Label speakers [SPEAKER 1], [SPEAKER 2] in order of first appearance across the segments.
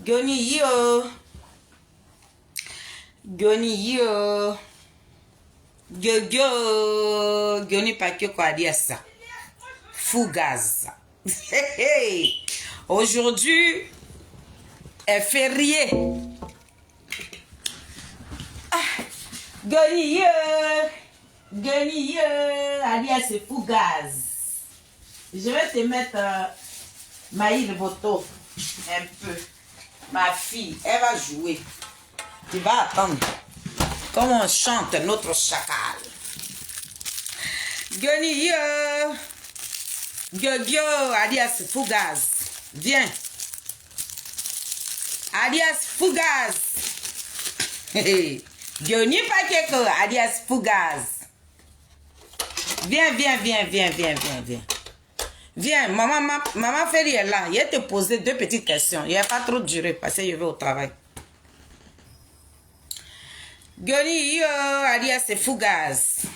[SPEAKER 1] Goni yo. Goni yo. Goni pa que quoi dire ça. Fugaz. Aujourd'hui est férié. Goni yo. Goni yo. Alias Fugaz. Je vais te mettre Maïl Boto un peu. Ma fille, elle va jouer. Tu vas attendre. Comme on chante notre chacal. Goni yo. Gyo, alias Fugaz. Viens. Alias Fugaz. Goni Pakeko, alias Fugaz. Viens. Viens, maman Ferry est là. Je vais te poser deux petites questions. Il n'y a pas trop duré parce que je vais au travail. Goni yo, alias Fugaz.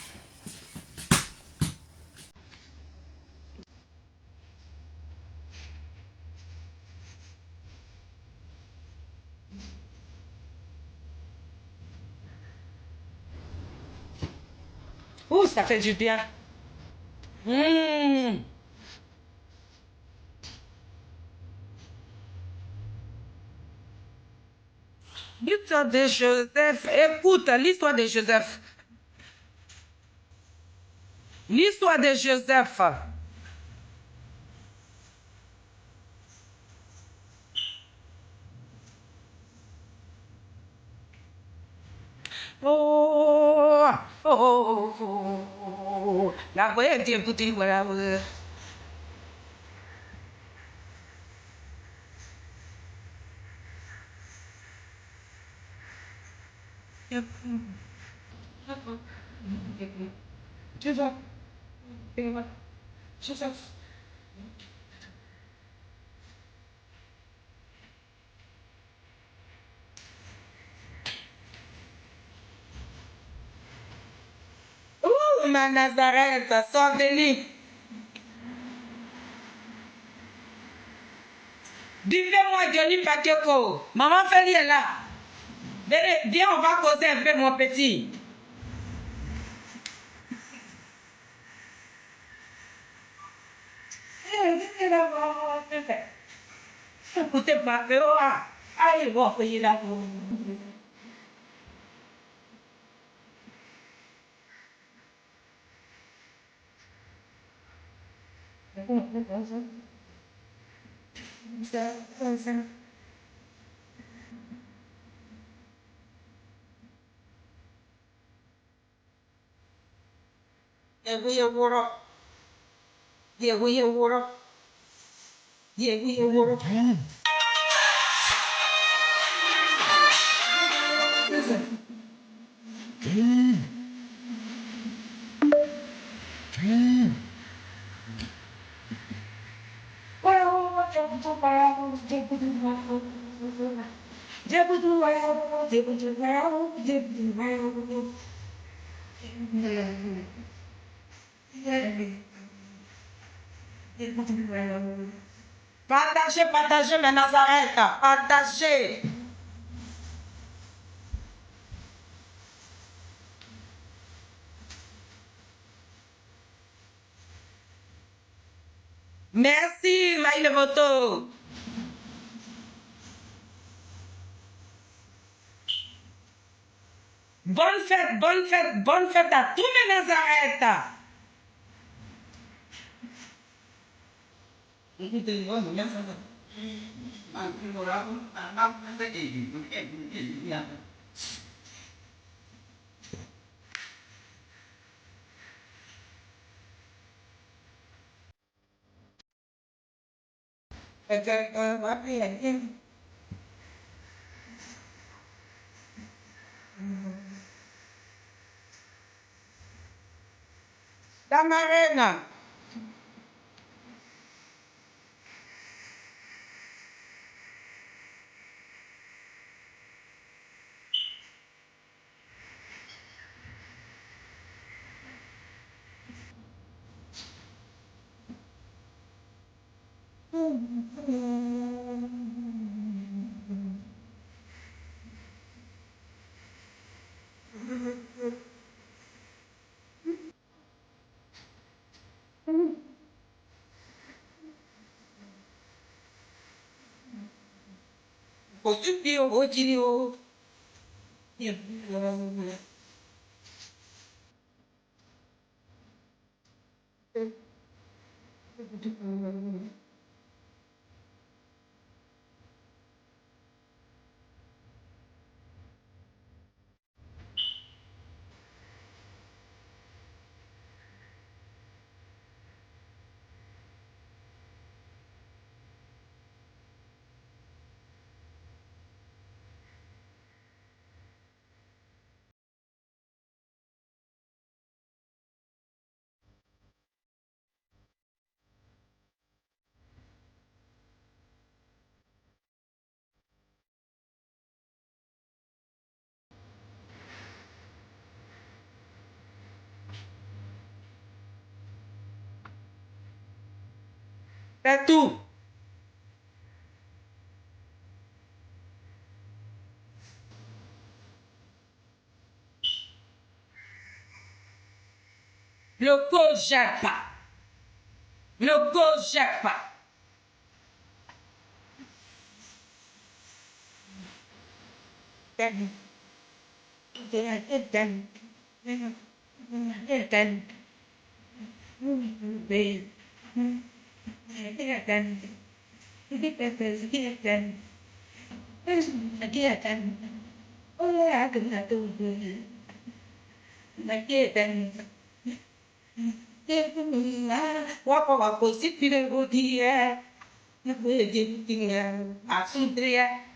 [SPEAKER 1] Ouh, ça fait du bien. L'histoire de Joseph. Écoute, l'histoire de Joseph. L'histoire de Joseph. Oh. La voix est écoutée, voilà. Joseph. Joseph. Ouh, ma Nazareth, sors de lit. Dis-moi, Johnny Pakeko. Maman Félie est là. Viens, on va causer un peu, mon petit. Écoutez pas, allez voir, payer là. Partagez, mes Nazareth. Partagez. Merci, Maïle Voto. Bonne fête à tous mes Nazareth. La marraine. C'est tout. Le go jette pas. Le go jette pas.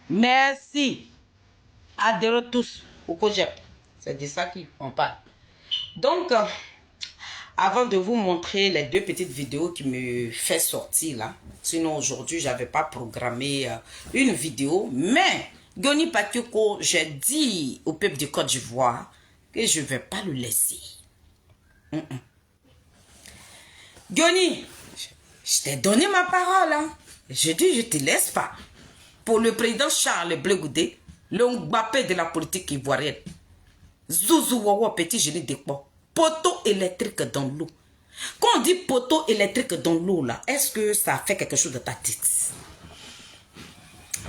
[SPEAKER 1] Merci. Adhérez tous au COJEP. C'est de ça qu'on parle. Donc, avant de vous montrer les deux petites vidéos qui me fait sortir là, sinon aujourd'hui, je n'avais pas programmé une vidéo, mais Goni Pakyoko, j'ai dit au peuple du Côte d'Ivoire que je ne vais pas le laisser. Goni, je t'ai donné ma parole. Hein. Je dis, je ne te laisse pas. Pour le président Charles Blé Goudé, le Mbappé de la politique ivoirienne. Zouzou Wawa, petit génie de quoi? Poteau électrique dans l'eau. Quand on dit poteau électrique dans l'eau, là, est-ce que ça fait quelque chose de ta tête?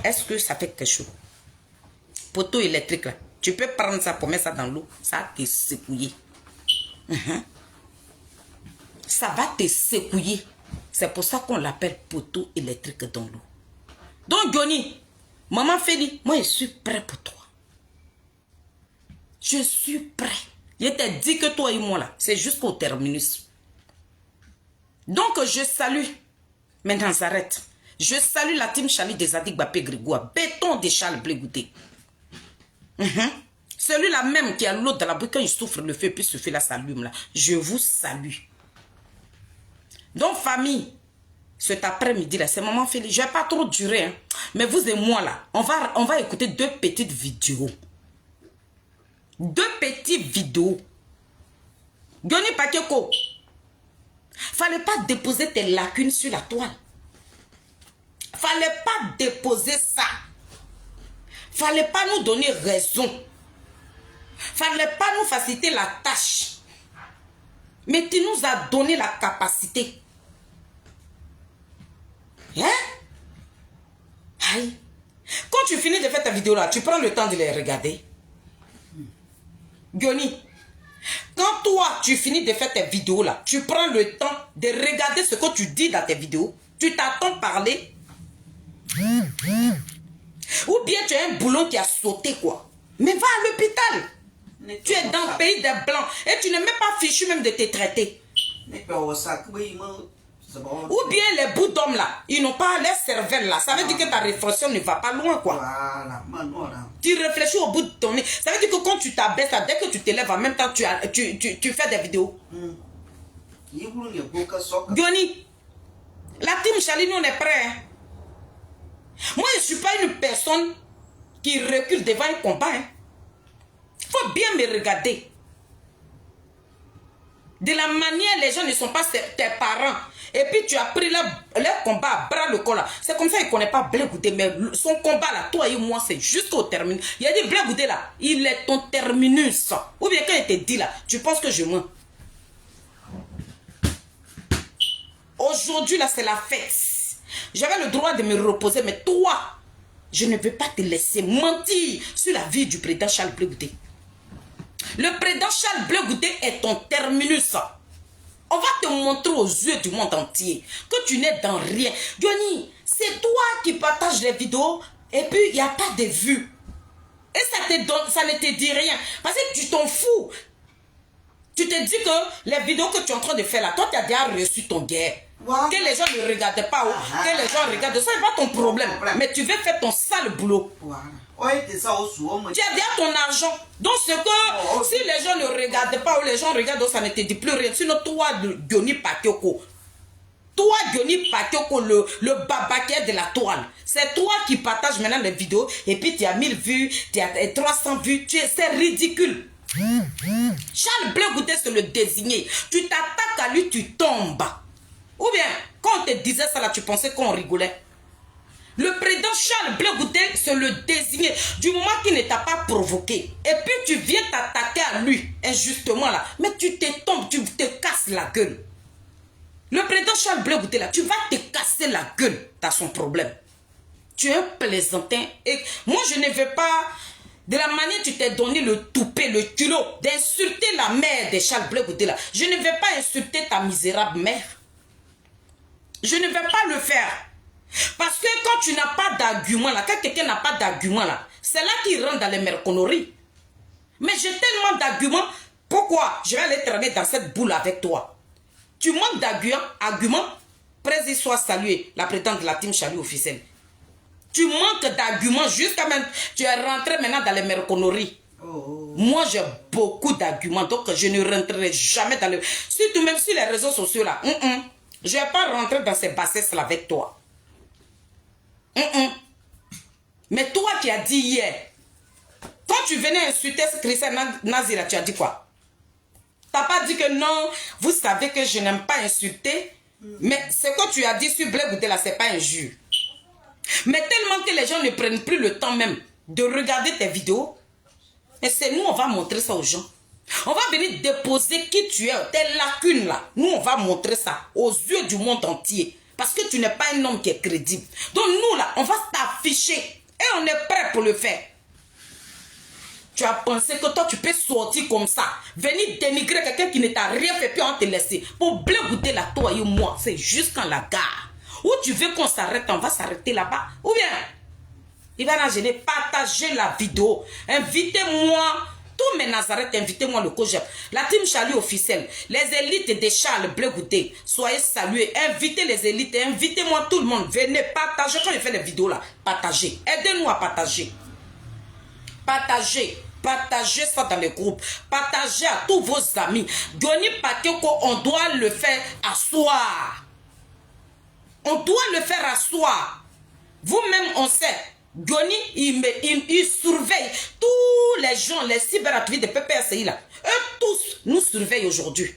[SPEAKER 1] Est-ce que ça fait quelque chose? Poteau électrique, là. Tu peux prendre ça pour mettre ça dans l'eau. Ça va te secouiller. Ça va te secouiller. C'est pour ça qu'on l'appelle poteau électrique dans l'eau. Donc, Johnny, maman Feli, moi, je suis prêt pour toi. Je suis prêt. Je t'ai dit que toi et moi, là, c'est jusqu'au terminus. Donc, je salue. Maintenant, j'arrête. Je salue la team Chali des Adik Bapé Grégoire. Béton de Charles Blé Goudé. Celui-là même qui a l'eau dans la bouche, quand il souffre le feu, puis ce feu-là s'allume, là. Je vous salue. Donc, famille, cet après-midi, là, c'est maman Félix. Je ne vais pas trop durer, hein. Mais vous et moi, là, on va écouter deux petites vidéos. Deux petites vidéos. Goni Pakyoko, fallait pas déposer tes lacunes sur la toile. Fallait pas déposer ça. Fallait pas nous donner raison. Fallait pas nous faciliter la tâche. Mais tu nous as donné la capacité. Hein? Aïe. Quand tu finis de faire ta vidéo là, tu prends le temps de les regarder. Goni, quand toi tu finis de faire tes vidéos là, tu prends le temps de regarder ce que tu dis dans tes vidéos. Tu t'attends parler. Ou bien tu as un boulot qui a sauté quoi. Mais va à l'hôpital. Tu es dans le pays des blancs et tu n'es même pas fichu même de te traiter. Ou bien les bouts d'hommes là, ils n'ont pas les cervelles là. Ça veut dire que ta réflexion ne va pas loin quoi. Tu réfléchis au bout de ton nez. Ça veut dire que quand tu t'abaisses, dès que tu te lèves en même temps, tu fais des vidéos. Goni, la team Chali, nous on est prêts. Hein? Moi je ne suis pas une personne qui recule devant un combat. Il faut bien me regarder. De la manière, les gens ne sont pas tes parents. Et puis tu as pris leur combat à bras le corps là. C'est comme ça qu'il ne connaît pas Blé Goudé. Mais son combat là, toi et moi, c'est jusqu'au terminus. Il a dit Blé Goudé là, il est ton terminus. Ou bien quand il te dit là, tu penses que je mens. Aujourd'hui là, c'est la fête. J'avais le droit de me reposer. Mais toi,
[SPEAKER 2] Je ne veux pas te laisser mentir sur la vie du président Charles Blé Goudé. Le président Charles Blé Goudé est ton terminus. On va te montrer aux yeux du monde entier que tu n'es dans rien. Johnny, c'est toi qui partages les vidéos et puis il n'y a pas de vues. Et ça ne te dit rien. Parce que tu t'en fous. Tu te dis que les vidéos que tu es en train de faire là, toi tu as déjà reçu ton guerre. Wow. Que les gens ne regardent pas, que les gens regardent, ça n'est pas ton problème. Mais tu veux faire ton sale boulot. Wow. Tu as déjà ton argent. Donc ce que si les gens ne regardent pas ou les gens regardent, ça ne te dit plus rien. Sinon toi, Johnny Pakyoko, toi Johnny Pakyoko, le babaquet de la toile, c'est toi qui partages maintenant les vidéos et puis tu as 1000 vues, tu as 300 vues, c'est ridicule. Charles Blé Goudé, c'est le désigné. Tu t'attaques à lui, tu tombes. Ou bien, quand on te disait ça là, tu pensais qu'on rigolait. Le président Charles Blé Goudé, c'est le désigné. Du moment qu'il ne t'a pas provoqué, et puis tu viens t'attaquer à lui, injustement là, mais tu te tombes, tu te casses la gueule. Le président Charles Blé Goudé là, tu vas te casser la gueule, t'as son problème. Tu es un plaisantin. Et moi, je ne veux pas, de la manière tu t'es donné le toupet, le culot, d'insulter la mère de Charles Blé Goudé là. Je ne vais pas insulter ta misérable mère. Je ne vais pas le faire. Parce que quand tu n'as pas d'argument là, quand quelqu'un n'a pas d'argument là, c'est là qu'il rentre dans les merconneries. Mais j'ai tellement d'arguments. Pourquoi je vais aller traîner dans cette boule avec toi? Tu manques d'arguments. Président soit salué, la présidente de la team Charlie officielle. Tu manques d'arguments jusqu'à même. Tu es rentré maintenant dans les merconneries. Moi j'ai beaucoup d'arguments, donc je ne rentrerai jamais dans le. Surtout même sur les réseaux sociaux là. Je ne vais pas rentrer dans ces bassesses là avec toi. Mais toi qui as dit hier, quand tu venais insulter ce Christian Nazira, tu as dit quoi? Tu n'as pas dit que non, vous savez que je n'aime pas insulter, mais ce que tu as dit sur Blé Goudé là, ce n'est pas injure. Mais tellement que les gens ne prennent plus le temps même de regarder tes vidéos, et c'est nous, on va montrer ça aux gens. On va venir déposer qui tu es, tes lacunes là. Nous, on va montrer ça aux yeux du monde entier. Parce que tu n'es pas un homme qui est crédible. Donc nous là, on va t'afficher. Et on est prêt pour le faire. Tu as pensé que toi, tu peux sortir comme ça. Venir dénigrer quelqu'un qui ne t'a rien fait, puis on te laisser. Pour Blé Goudé là, toi et moi, c'est jusqu'en la gare. Où tu veux qu'on s'arrête, on va s'arrêter là-bas. Ou bien, Ivana Géné, partagez la vidéo. Invitez-moi. Tous mes Nazareth, invitez-moi le COJEP. La team Charlie officielle, les élites de Charles Blé Goudé, soyez salués. Invitez les élites, invitez-moi tout le monde. Venez partager. Quand je fais les vidéos là, partagez. Aidez-nous à partager. Partagez. Partagez ça dans les groupes. Partagez à tous vos amis. Johnny Pakyoko, on doit le faire asseoir. On doit le faire asseoir. Vous-même, on sait. Johnny, il surveille tous les gens, les cyberactivistes de PPSI là. Eux tous nous surveillent aujourd'hui.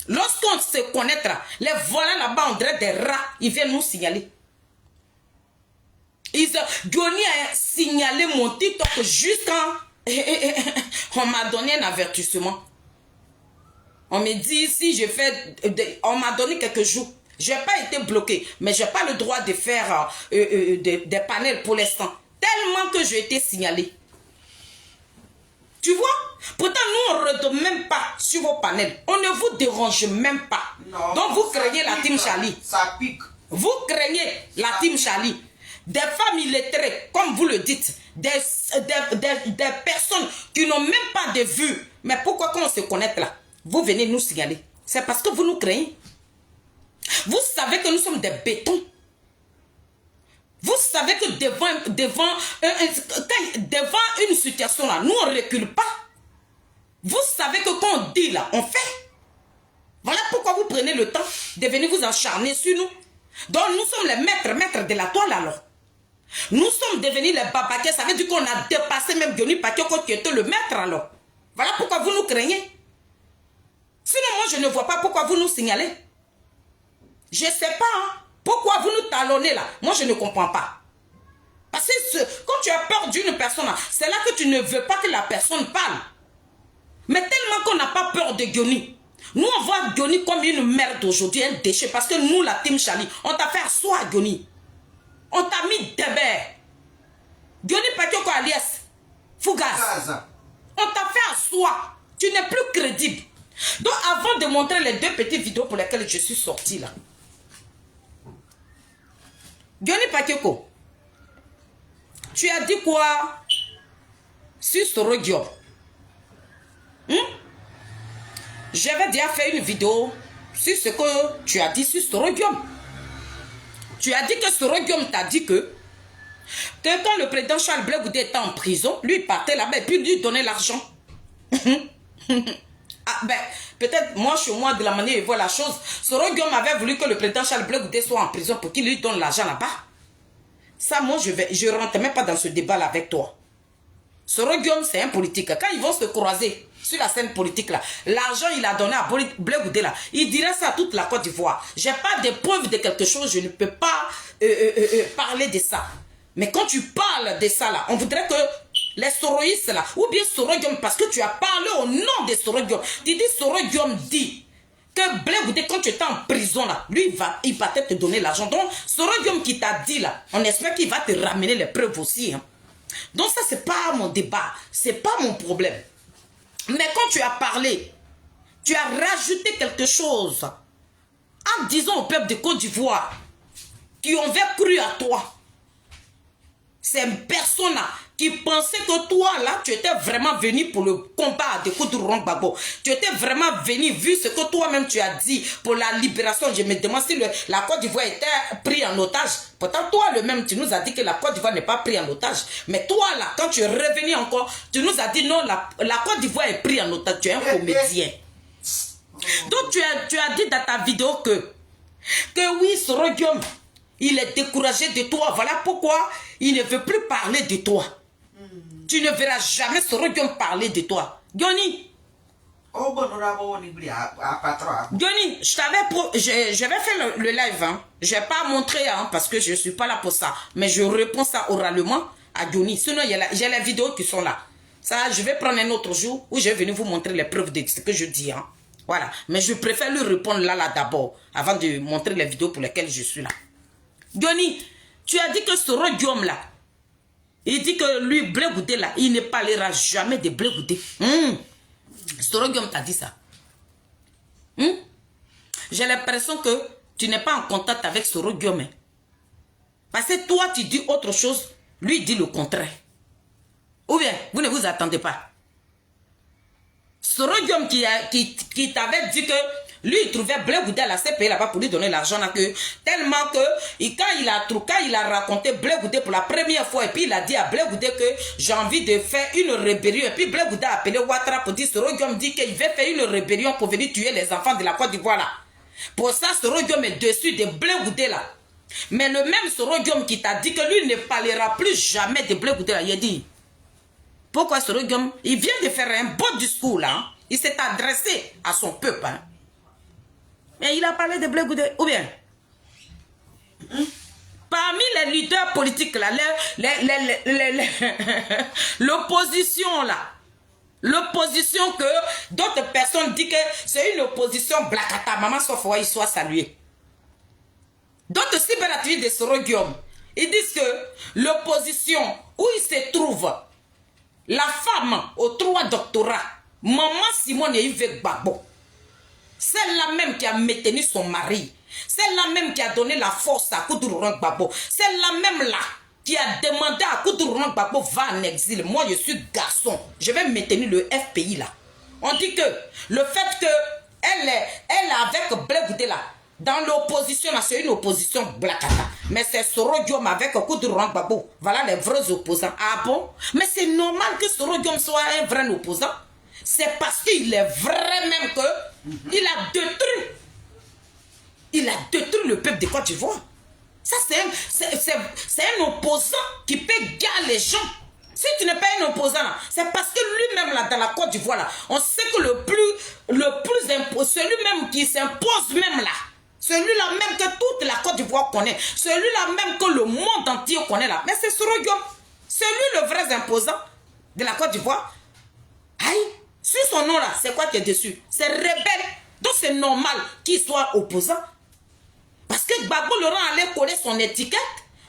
[SPEAKER 2] Lorsqu'on se connaîtra, les voilà là-bas, on dirait des rats, ils viennent nous signaler. Johnny a signalé mon TikTok jusqu'en... on m'a donné un avertissement. On me dit, si je fais... On m'a donné quelques jours. Je n'ai pas été bloqué, mais je n'ai pas le droit de faire des panels pour l'instant. Tellement que j'ai été signalé. Tu vois? Pourtant, nous, on ne retombe même pas sur vos panels. On ne vous dérange même pas. Non, donc, vous craignez la team Charlie.
[SPEAKER 3] Ça pique.
[SPEAKER 2] Vous craignez la team Charlie. Des femmes illettrées, comme vous le dites. Des personnes qui n'ont même pas de vue. Mais pourquoi quand on se connecte là, vous venez nous signaler? C'est parce que vous nous craignez. Vous savez que nous sommes des bétons. Vous savez que devant une situation là, nous on ne recule pas. Vous savez que quand on dit là, on fait. Voilà pourquoi vous prenez le temps de venir vous acharner sur nous. Donc nous sommes les maîtres de la toile alors. Nous sommes devenus les babaquets. Ça veut dire qu'on a dépassé même Johnny Pakyoko qui était le maître alors. Voilà pourquoi vous nous craignez. Sinon moi je ne vois pas pourquoi vous nous signalez. Je ne sais pas. Hein. Pourquoi vous nous talonnez là? Moi, je ne comprends pas. Parce que quand tu as peur d'une personne, c'est là que tu ne veux pas que la personne parle. Mais tellement qu'on n'a pas peur de Johnny. Nous, on voit Johnny comme une merde aujourd'hui, un déchet. Parce que nous, la team Charlie, on t'a fait asseoir Johnny. On t'a mis débert. Johnny Pakioko alias Fugaz. On t'a fait à soi. Tu n'es plus crédible. Donc avant de montrer les 2 petites vidéos pour lesquelles je suis sorti là. Johnny Pakioko, tu as dit quoi sur Soro Diop? J'avais déjà fait une vidéo sur ce que tu as dit sur Soro Diop. Tu as dit que Soro Diop t'a dit que quand le président Charles Blé Goudé était en prison, lui il partait là-bas et puis lui donnait l'argent. Ah ben, peut-être moi chez moi de la manière il voit la chose, Soro Diop avait voulu que le président Charles Blé Goudé soit en prison pour qu'il lui donne l'argent là-bas. Ça moi je rentre même pas dans ce débat là avec toi. Soro Diop c'est un politique. Quand ils vont se croiser sur la scène politique là, l'argent il a donné à Blé Goudé là, il dirait ça à toute la Côte d'Ivoire. J'ai pas de preuves de quelque chose, je ne peux pas parler de ça. Mais quand tu parles de ça là, on voudrait que les soroïstes là, ou bien Soro Diop, parce que tu as parlé au nom de Soro Diop. Tu dis Soro Diop dit que Blé Goudé, quand tu étais en prison là, lui il va peut-être te donner l'argent. Donc Soro Diop qui t'a dit là, on espère qu'il va te ramener les preuves aussi. Hein. Donc ça c'est pas mon débat, c'est pas mon problème. Mais quand tu as parlé, tu as rajouté quelque chose en disant au peuple de Côte d'Ivoire qui ont cru à toi. C'est une personne là qui pensait que toi là, tu étais vraiment venu pour le combat de Koudourou Gbagbo. Tu étais vraiment venu, vu ce que toi-même tu as dit pour la libération. Je me demande si la Côte d'Ivoire était prise en otage. Pourtant, toi le même, tu nous as dit que la Côte d'Ivoire n'est pas prise en otage. Mais toi là, quand tu es revenu encore, tu nous as dit non, la Côte d'Ivoire est prise en otage. Tu es un comédien. Donc tu as dit dans ta vidéo que oui, Soro Diop, il est découragé de toi. Voilà pourquoi il ne veut plus parler de toi. Tu ne verras jamais Soro Diop parler de toi. Johnny. Johnny, je vais faire le live. Hein. Je ne vais pas montrer hein, parce que je ne suis pas là pour ça. Mais je réponds ça oralement à Johnny. Sinon, j'ai les vidéos qui sont là. Ça, je vais prendre un autre jour où je vais venir vous montrer les preuves de ce que je dis. Hein. Voilà. Mais je préfère lui répondre là d'abord avant de montrer les vidéos pour lesquelles je suis là. Johnny, tu as dit que Soro Diop là, il dit que lui, Blé Goudé là, il ne parlera jamais de Blé Goudé. Soro Diop t'a dit ça. J'ai l'impression que tu n'es pas en contact avec Soro Diop. Parce que toi, tu dis autre chose, lui dit le contraire. Ou bien, vous ne vous attendez pas. Soro Diop qui t'avait dit que lui, il trouvait Blé Goudé à la CPI là-bas pour lui donner l'argent. Tellement que, quand il a raconté Blé Goudé pour la première fois, et puis il a dit à Blé Goudé que j'ai envie de faire une rébellion. Et puis Blé Goudé a appelé Ouattara pour dire, Soro Diop dit qu'il veut faire une rébellion pour venir tuer les enfants de la Côte d'Ivoire là. Pour ça, Soro Diop est dessus de Blé Goudé là. Mais le même Soro Diop qui t'a dit que lui ne parlera plus jamais de Blé Goudé là, il a dit, pourquoi Soro Diop, il vient de faire un beau discours là. Hein? Il s'est adressé à son peuple. Hein? Mais il a parlé de Blé Goudé, ou bien parmi les leaders politiques là, l'opposition là, l'opposition que d'autres personnes disent que c'est une opposition blacata, maman Sofwa, il soit salué. D'autres cyberactivistes de Soro Diop, ils disent que l'opposition où il se trouve, la femme aux 3 doctorats, maman Simone Yves Gbagbo, celle-là même qui a maintenu son mari, celle-là même qui a donné la force à Koudourou Gbagbo, celle-là même là qui a demandé à Koudourou Gbagbo va en exil. Moi je suis garçon, je vais maintenir le FPI là. On dit que le fait que elle avec Blé Goudé là, dans l'opposition là, c'est une opposition blacata. Mais c'est Soro Diop avec Koudourou Gbagbo. Voilà les vrais opposants. Ah bon? Mais c'est normal que Soro Diop soit un vrai opposant. C'est parce qu'il est vrai même que il a détruit le peuple de Côte d'Ivoire. Ça, c'est un opposant qui peut gagner les gens. Si tu n'es pas un opposant, c'est parce que lui-même, là, dans la Côte d'Ivoire, là, on sait que le plus imposant, celui-même qui s'impose même là, celui-là même que toute la Côte d'Ivoire connaît, celui-là même que le monde entier connaît là, mais c'est Soro Diop. C'est lui le vrai imposant de la Côte d'Ivoire. Aïe, sur son nom là, c'est quoi qui est dessus? C'est rebelle. Donc c'est normal qu'il soit opposant. Parce que Gbagbo Laurent allait coller son étiquette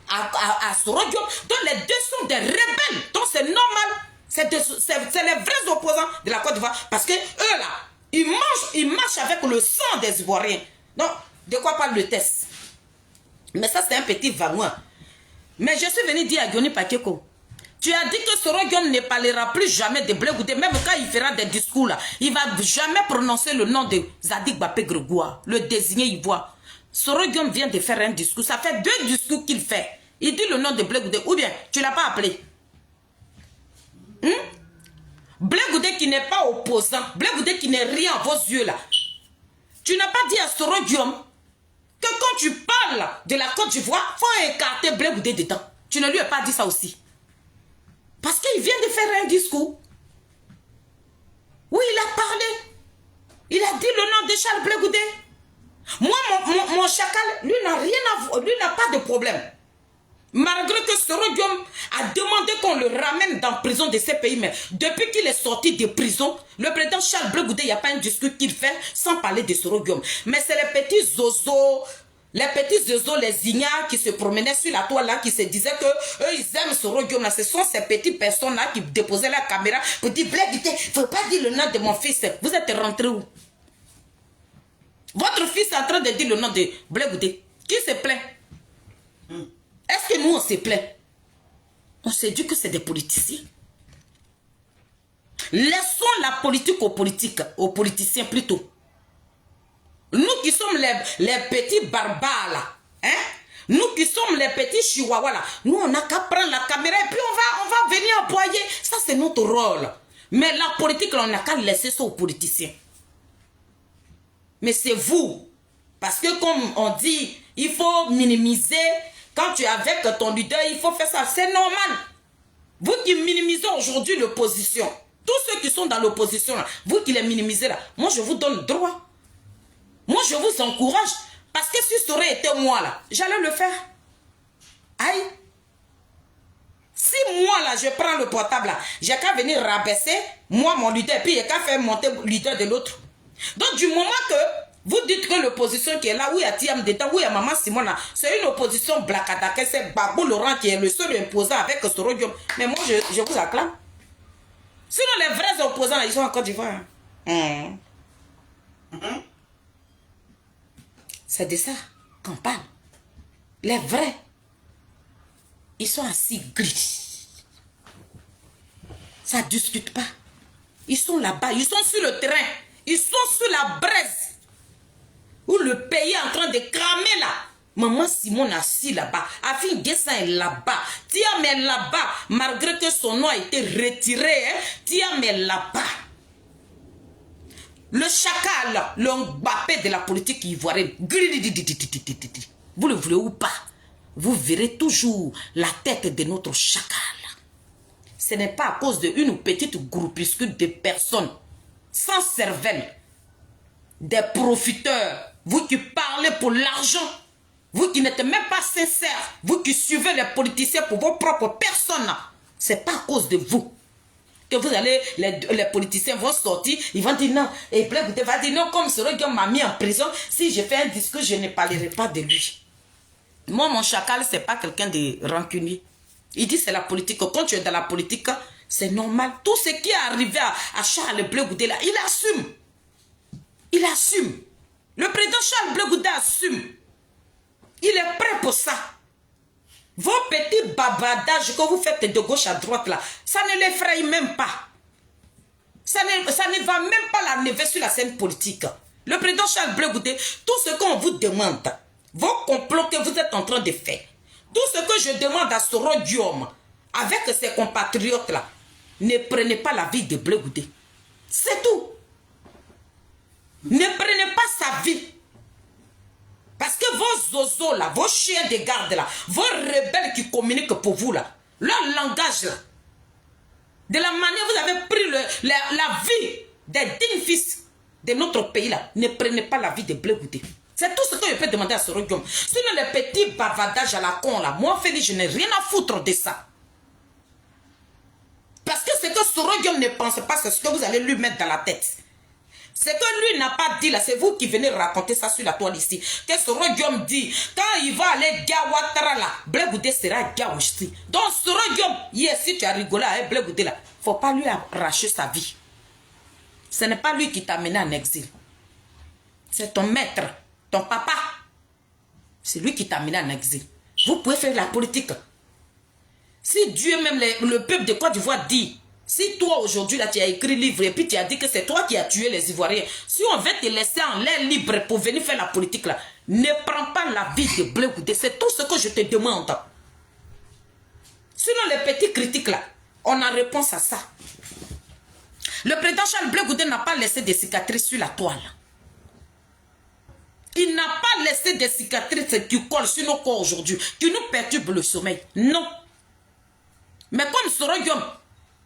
[SPEAKER 2] à Sorogium. Donc les deux sont des rebelles. Donc c'est normal. C'est les vrais opposants de la Côte d'Ivoire. Parce que eux là, ils marchent avec le sang des Ivoiriens. Donc, de quoi parle le test? Mais ça, c'est un petit vagouin. Mais je suis venu dire à Yoni Pakeko, tu as dit que Sorogium ne parlera plus jamais de Blé Goudé. Même quand il fera des discours là, il ne va jamais prononcer le nom de Zadig Bapé Grégoire, le désigné ivoire. Sorogium vient de faire un discours. Ça fait 2 discours qu'il fait. Il dit le nom de Blé Goudé. Ou bien, tu ne l'as pas appelé. Blé Goudé qui n'est pas opposant. Blé Goudé qui n'est rien à vos yeux là. Tu n'as pas dit à Sorogium que quand tu parles de la Côte d'Ivoire, il faut écarter Blé Goudé dedans. Tu ne lui as pas dit ça aussi. Parce qu'il vient de faire un discours. Oui, il a parlé. Il a dit le nom de Charles Blé Goudé. Moi, mon chacal, lui n'a rien à voir. Lui n'a pas de problème. Malgré que Sorogium a demandé qu'on le ramène dans la prison de ces pays, mais depuis qu'il est sorti de prison, le président Charles Blé Goudé, il n'y a pas un discours qu'il fait sans parler de Sorogium. Mais c'est les petits zozos, les ignares qui se promenaient sur la toile là, qui se disaient que eux ils aiment Sorogium là. Ce sont ces petites personnes là qui déposaient la caméra pour dire Blé Goudé, il ne faut pas dire le nom de mon fils. Vous êtes rentrés où? Votre fils est en train de dire le nom de Blé Goudé. Qui se plaint? Est-ce que nous on se plaint? On se dit que c'est des politiciens. Laissons la politique aux politiciens plutôt. Nous qui sommes les petits barbares là, hein? Nous qui sommes les petits chihuahuas là, nous on n'a qu'à prendre la caméra et puis on va venir employer. Ça c'est notre rôle. Mais la politique là, on n'a qu'à laisser ça aux politiciens. Mais c'est vous. Parce que comme on dit, il faut minimiser. Quand tu es avec ton leader, il faut faire ça. C'est normal. Vous qui minimisez aujourd'hui l'opposition, tous ceux qui sont dans l'opposition, vous qui les minimisez là, moi je vous donne le droit. Moi je vous encourage. Parce que si ça aurait été moi là, j'allais le faire. Aïe. Si moi là, je prends le portable là, j'ai qu'à venir rabaisser, moi mon leader, puis j'ai qu'à faire monter le leader de l'autre. Donc du moment que vous dites que l'opposition qui est là, où il y a Tiam dedans, où il y a Maman Simon là, c'est une opposition blacadaka, c'est Babou Laurent qui est le seul imposant avec Sorogium. Mais moi, je vous acclame. Sinon, les vrais opposants, là, ils sont en Côte d'Ivoire. C'est de ça qu'on parle. Les vrais, ils sont assis gris. Ça ne discute pas. Ils sont là-bas, ils sont sur le terrain. Ils sont sur la braise. Où le pays est en train de cramer là. Maman Simon assis là-bas. Afin Guessin est là-bas. Tiam est là-bas. Malgré que son nom a été retiré. Tiam est là-bas. Le chacal, le Mbappé de la politique ivoirienne. Vous le voulez ou pas? Vous verrez toujours la tête de notre chacal. Ce n'est pas à cause d'une petite groupuscule de personnes sans cervelle, des profiteurs, vous qui parlez pour l'argent, vous qui n'êtes même pas sincères, vous qui suivez les politiciens pour vos propres personnes, c'est pas à cause de vous que vous allez, les politiciens vont sortir, ils vont dire non, et Blé Goudé va dire non, comme Sorogium m'a mis en prison, si je fais un discours, je ne parlerai pas de lui. Moi, mon chacal, c'est pas quelqu'un de rancunier. Il dit c'est la politique. Quand tu es dans la politique, c'est normal. Tout ce qui est arrivé à Charles Blé Goudé là, il assume. Il assume. Le président Charles Blé Goudé assume. Il est prêt pour ça. Vos petits bavardages que vous faites de gauche à droite là, ça ne l'effraie même pas. Ça ne va même pas l'enlever sur la scène politique. Le président Charles Blé Goudé, tout ce qu'on vous demande, vos complots que vous êtes en train de faire, tout ce que je demande à Sorogium, avec ses compatriotes là, ne prenez pas la vie de Blé Goudé. C'est tout. Ne prenez pas sa vie. Parce que vos zozos là, vos chiens de garde là, vos rebelles qui communiquent pour vous là, leur langage là, de la manière vous avez pris la vie des dignes fils de notre pays là, ne prenez pas la vie de Blé Goudé. C'est tout ce que je peux demander à Sorogium. Sinon les petits bavardages à la con là, moi Félix, je n'ai rien à foutre de ça. Parce que ce que Sorogium ne pense pas, c'est ce que vous allez lui mettre dans la tête. Ce que lui n'a pas dit là, c'est vous qui venez raconter ça sur la toile ici. Que Soro Guillaume dit, quand il va aller Gawatara là, Blé Goudé sera Gaouchi. Donc Soro Guillaume, hier si tu as rigolé avec Blé Goudé là, faut pas lui arracher sa vie. Ce n'est pas lui qui t'a mené en exil. C'est ton maître, ton papa. C'est lui qui t'a mené en exil. Vous pouvez faire la politique. Si Dieu, même le peuple de Côte d'Ivoire dit, si toi aujourd'hui là tu as écrit livre et puis tu as dit que c'est toi qui as tué les Ivoiriens, si on veut te laisser en l'air libre pour venir faire la politique là, ne prends pas la vie de Blé Goudé. C'est tout ce que je te demande. Sinon les petits critiques là, on a réponse à ça. Le président Charles Blé Goudé n'a pas laissé des cicatrices sur la toile. Il n'a pas laissé des cicatrices qui collent sur nos corps aujourd'hui, qui nous perturbent le sommeil. Non. Mais comme Soro Guillaume,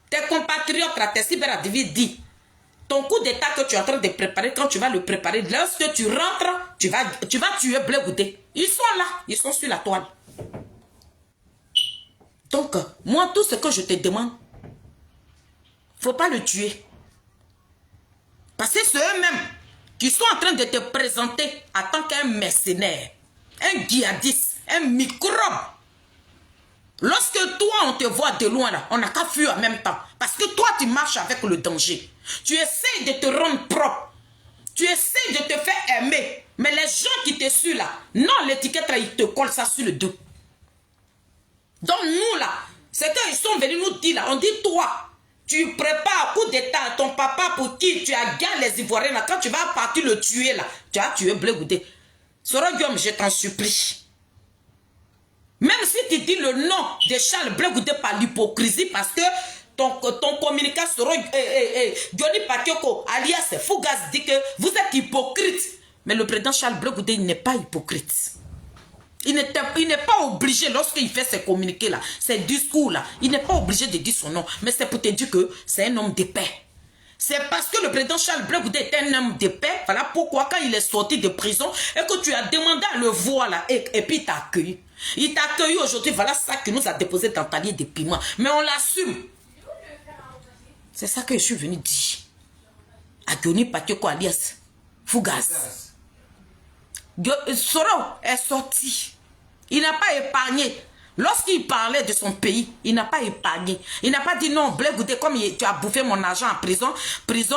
[SPEAKER 2] tes compatriotes, tes cyberadivis dit, ton coup d'état que tu es en train de préparer, quand tu vas le préparer, lorsque tu rentres, tu vas tuer Blé Goudé. Ils sont là, ils sont sur la toile. Donc, moi, tout ce que je te demande, faut pas le tuer. Parce que c'est eux-mêmes qui sont en train de te présenter en tant qu'un mercenaire, un djihadiste, un microbe. Lorsque toi, on te voit de loin, là, on n'a qu'à fuir en même temps. Parce que toi, tu marches avec le danger. Tu essaies de te rendre propre. Tu essaies de te faire aimer. Mais les gens qui te suivent là, non, l'étiquette là, ils te collent ça sur le dos. Donc nous là, c'est qu'ils sont venus nous dire là, on dit toi, tu prépares coup d'état à ton papa pour qui tu as gagné les Ivoiriens là, quand tu vas partir le tuer là, tu as tué Blé Goudé. Soro Guillaume, je t'en supplie. Même si tu dis le nom de Charles Blé Goudé par l'hypocrisie, parce que ton communicant Soro Johnny Pakioko, alias Fougas, dit que vous êtes hypocrite. Mais le président Charles Blé Goudé, il n'est pas hypocrite. Il n'est pas obligé, lorsqu'il fait ses communiqués là, ses discours là, il n'est pas obligé de dire son nom. Mais c'est pour te dire que c'est un homme de paix. C'est parce que le président Charles Blé Goudé est un homme de paix. Voilà pourquoi quand il est sorti de prison et que tu as demandé à le voir là, et puis il t'a accueilli. Il t'a accueilli aujourd'hui, voilà ça qui nous a déposé dans ta ligne de piment. Mais on l'assume. C'est ça que je suis venu dire. À Johnny Pakioko alias Fougas. Soro est sorti. Il n'a pas épargné. Lorsqu'il parlait de son pays, il n'a pas épargné. Il n'a pas dit non, Blé Goudé, comme tu as bouffé mon argent en prison,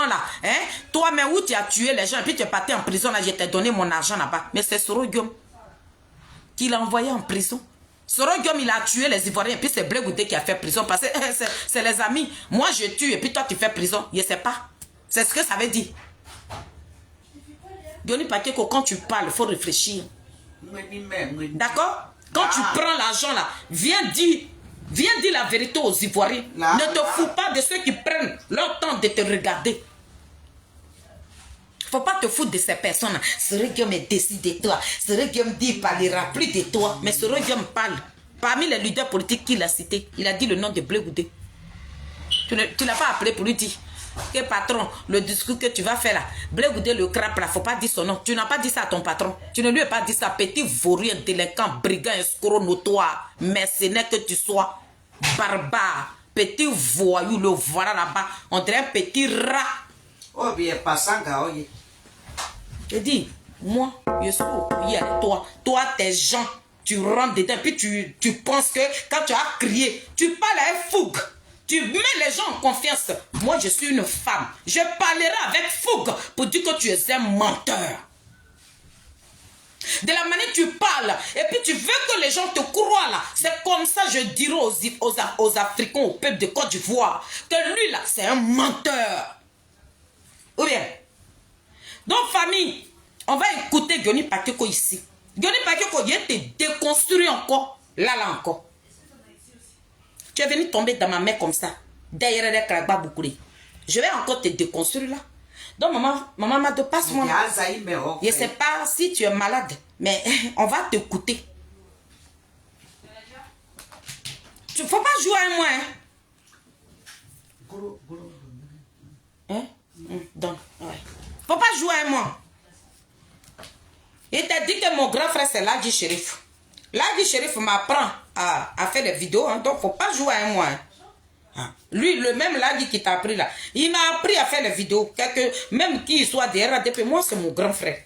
[SPEAKER 2] là, hein, toi, mais où tu as tué les gens, et puis tu es parti en prison, là, je t'ai donné mon argent là-bas. Mais c'est Soro Guillaume qui l'a envoyé en prison. Soro Guillaume, il a tué les Ivoiriens, et puis c'est Blé Goudé qui a fait prison, parce que c'est les amis. Moi, je tue, et puis toi, tu fais prison. Je ne sais pas. C'est ce que ça veut dire. Johnny Pakioko, quand tu parles, il faut réfléchir. D'accord? Quand tu prends l'argent là, viens dire la vérité aux Ivoiriens. Ne te fous pas de ceux qui prennent leur temps de te regarder. Faut pas te foutre de ces personnes. Soro Guillaume décide de toi. Soro Guillaume dit, il ne parlera plus de toi. Mais Soro Guillaume parle. Parmi les leaders politiques qu'il a cités, il a dit le nom de Blé Goudé. Tu ne l'as pas appelé pour lui dire que patron, le discours que tu vas faire là, Blé Goudé le crabe là, faut pas dire son nom. Tu n'as pas dit ça à ton patron. Tu ne lui as pas dit ça, petit vaurien, délinquant, brigand, escroc, notoire, mercenaire que tu sois, barbare, petit voyou, le voilà là-bas, on dirait un petit rat.
[SPEAKER 3] Oh bien, passant, oui.
[SPEAKER 2] Je dis, moi, je suis oublié avec toi. Toi, tes gens, tu rentres dedans, puis tu penses que quand tu as crié, tu parles à un fougue. Tu mets les gens en confiance. Moi, je suis une femme. Je parlerai avec fougue pour dire que tu es un menteur. De la manière que tu parles, et puis tu veux que les gens te croient là. C'est comme ça je dirai aux Africains, au peuple de Côte d'Ivoire, que lui là, c'est un menteur. Ou bien. Donc, famille, on va écouter Johnny Pakioko ici. Johnny Pakioko, il te déconstruit encore. Là encore. Tu es venu tomber dans ma main comme ça. Derrière les crabas bouclés. Je vais encore te déconstruire là. Donc maman m'a dit passe-moi. Je ne sais pas si tu es malade, mais on va t'écouter. Tu ne faut pas jouer à moi. Hein? Donc, ouais. Faut pas jouer à moi. Il t'a dit que mon grand frère c'est Ladji Chérif. Ladji Chérif m'apprend à faire des vidéos, hein, donc faut pas jouer à moi. Ah. Lui, le même là qui t'a appris là, il m'a appris à faire les vidéos. Même qu'il soit derrière ADP, moi c'est mon grand frère.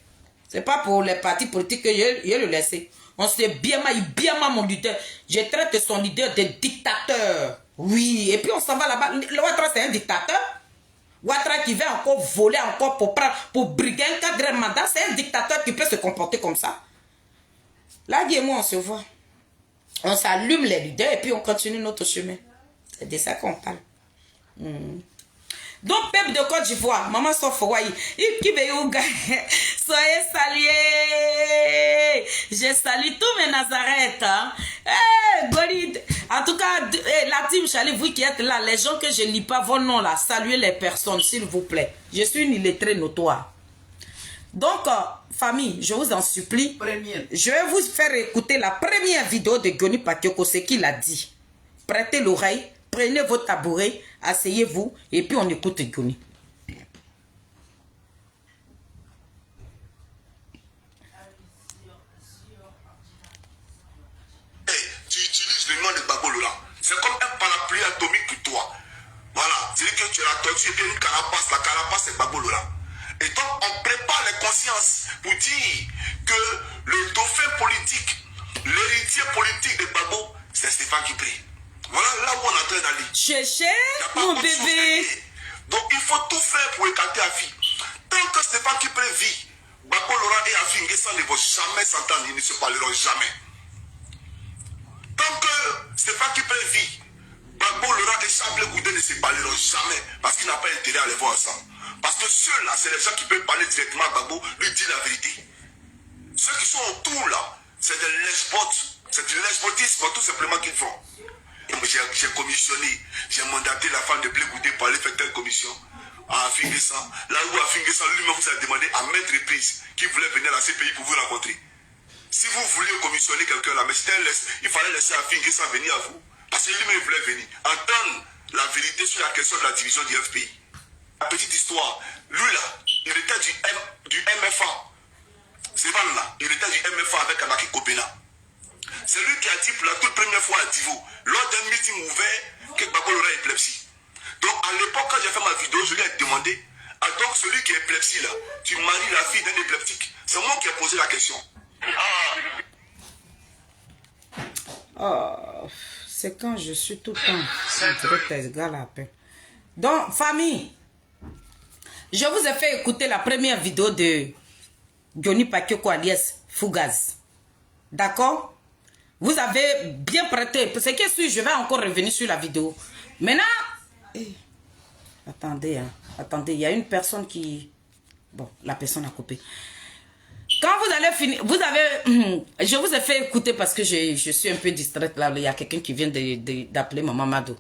[SPEAKER 2] C'est pas pour les partis politiques que je le laissé. On s'est bien mal mon leader. Je traite son leader de dictateur. Oui, et puis on s'en va là-bas. Le Ouattara c'est un dictateur. Ouattara qui va encore voler encore pour briguer un cadre mandat, c'est un dictateur qui peut se comporter comme ça. Là, Guy et moi, on se voit. On s'allume les leaders et puis on continue notre chemin. C'est de ça qu'on parle. Donc, peuple de Côte d'Ivoire, maman Sofowaï, soyez salués. Je salue tous mes Nazareth. Hein. Hey, Golid. En tout cas, la team Chalet, vous qui êtes là, les gens que je ne lis pas vos noms là, saluez les personnes, s'il vous plaît. Je suis une illettrée notoire. Donc, famille, je vous en supplie, je vais vous faire écouter la première vidéo de Goni Patioko, ce qu'il a dit. Prêtez l'oreille, prenez votre tabouret, asseyez-vous, et puis on écoute Goni.
[SPEAKER 4] Tu utilises le nom de Gbagbo Laurent. C'est comme un parapluie atomique pour toi. Voilà, c'est que tu as la tortue et bien une carapace. La carapace, c'est Gbagbo Laurent. Et donc, on prépare les consciences pour dire que le dauphin politique, l'héritier politique de Gbagbo, c'est Stéphane Guibré. Voilà là où on est en train d'aller.
[SPEAKER 2] Chéché, mon bébé.
[SPEAKER 4] Donc, il faut tout faire pour écarter Afi. Tant que Stéphane Guibré vit, Gbagbo Laurent et Afi Nguessan ne vont jamais s'entendre, ils ne se parleront jamais. Tant que Stéphane Guibré vit, Gbagbo Laurent et Charles Blé Goudé ne se parleront jamais parce qu'il n'a pas intérêt à les voir ensemble. Parce que ceux-là, c'est les gens qui peuvent parler directement à Gbagbo, lui dire la vérité. Ceux qui sont autour là, c'est des lèche-bottes, c'est du lèche-bottisme tout simplement qu'ils font. J'ai commissionné, j'ai mandaté la femme de Blé Goudé pour aller faire telle commission à Afi Nguessan. Là où Afi Nguessan lui-même vous a demandé à maintes reprises qu'il voulait venir à la CPI pour vous rencontrer. Si vous vouliez commissionner quelqu'un là, mais il fallait laisser Afi Nguessan venir à vous. Parce que lui-même voulait venir entendre la vérité sur la question de la division du FPI. La petite histoire, lui là, il était du MFA. C'est pas là, il était du MFA avec Amaki Kopena. C'est lui qui a dit pour la toute première fois à Divo, lors d'un meeting ouvert, que Gbagbo Laurent est épilepsie. Donc à l'époque, quand j'ai fait ma vidéo, je lui ai demandé, ah donc celui qui est épilepsie là, tu maries la fille d'un épileptique. C'est moi qui ai posé la question.
[SPEAKER 2] Oh, c'est quand je suis tout le temps en direct égal à peine. Donc, famille, je vous ai fait écouter la première vidéo de Goni Patioko alias Fugaz. D'accord? Vous avez bien prêté. Ce qui suit, je vais encore revenir sur la vidéo. Maintenant, attendez, hein, attendez, il y a une personne qui... Bon, la personne a coupé. Quand vous allez finir, vous avez... Je vous ai fait écouter parce que je suis un peu distraite là. Il y a quelqu'un qui vient d'appeler Maman Mado.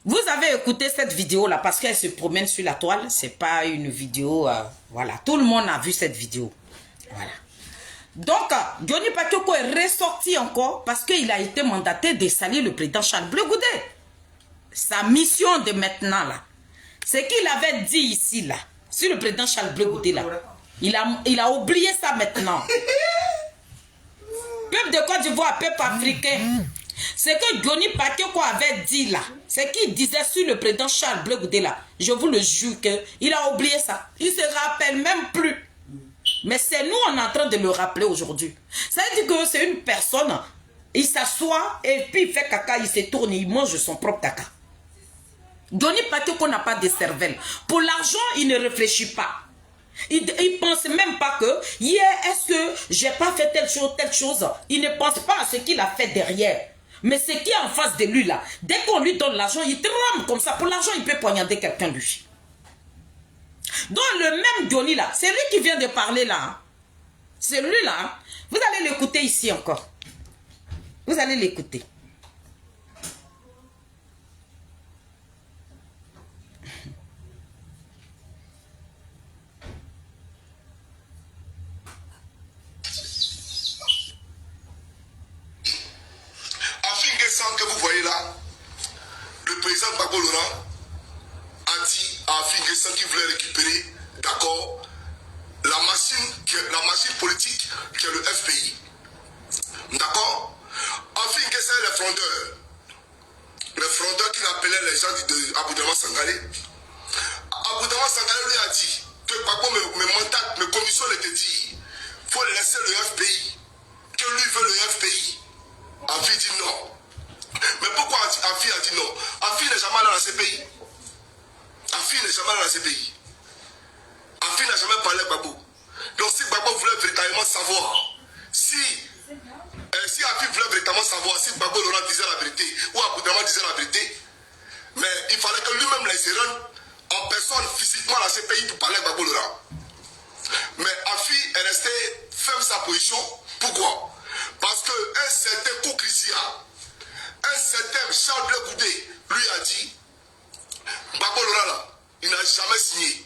[SPEAKER 2] Vous avez écouté cette vidéo-là parce qu'elle se promène sur la toile. C'est pas une vidéo... voilà, tout le monde a vu cette vidéo. Voilà. Donc, Goni Patioko est ressorti encore parce qu'il a été mandaté de saluer le président Charles Blé Goudé. Sa mission de maintenant, là, c'est qu'il avait dit ici, là, sur le président Charles Blé Goudé, là. Il a oublié ça maintenant. Peuple de Côte d'Ivoire, peuple africain. Ce que Goni Patioko avait dit, là, c'est qu'il disait sur le président Charles Blé Goudé, là. Je vous le jure qu'il a oublié ça. Il ne se rappelle même plus. Mais c'est nous, on est en train de le rappeler aujourd'hui. Ça veut dire que c'est une personne, il s'assoit et puis il fait caca, il se tourne et il mange son propre caca. Goni Patioko n'a pas de cervelle. Pour l'argent, il ne réfléchit pas. Il ne pense même pas que hier, est-ce que j'ai pas fait telle chose. Il ne pense pas à ce qu'il a fait derrière. Mais ce qui est en face de lui là, dès qu'on lui donne l'argent, il tremble comme ça. Pour l'argent, il peut poignarder quelqu'un lui. Donc le même Goni là, c'est lui qui vient de parler là. Hein. C'est lui là. Hein. Vous allez l'écouter ici encore. Vous allez l'écouter.
[SPEAKER 4] Afi Nguessan que vous voyez là, le président Gbagbo Laurent a dit à Afi Nguessan qu'il voulait récupérer, d'accord, la machine politique qui est le FPI. D'accord? Afi Nguessan est le frondeur. Le frondeur qu'il a appelait les gens de Aboudama Sangaré. Aboudama Sangaré lui a dit que Gbagbo me commissionne et te dit il faut laisser le FPI. Que lui veut le FPI. Afi dit non. Mais pourquoi Afi a dit non? Afi n'est jamais allé dans la CPI. Afi n'est jamais allé dans la CPI. Afi n'a jamais parlé à Gbagbo. Donc si Gbagbo voulait véritablement savoir, si Afi voulait véritablement savoir si Gbagbo Laurent disait la vérité ou Aboudama disait la vérité, mais il fallait que lui-même là, il se rende en personne physiquement à la CPI pour parler à Gbagbo Laurent. Mais Afi est resté ferme sa position. Pourquoi? Parce qu'un certain Koukrisia, un certain Charles Blé Goudé lui a dit Gbagbo Laurent là, il n'a jamais signé.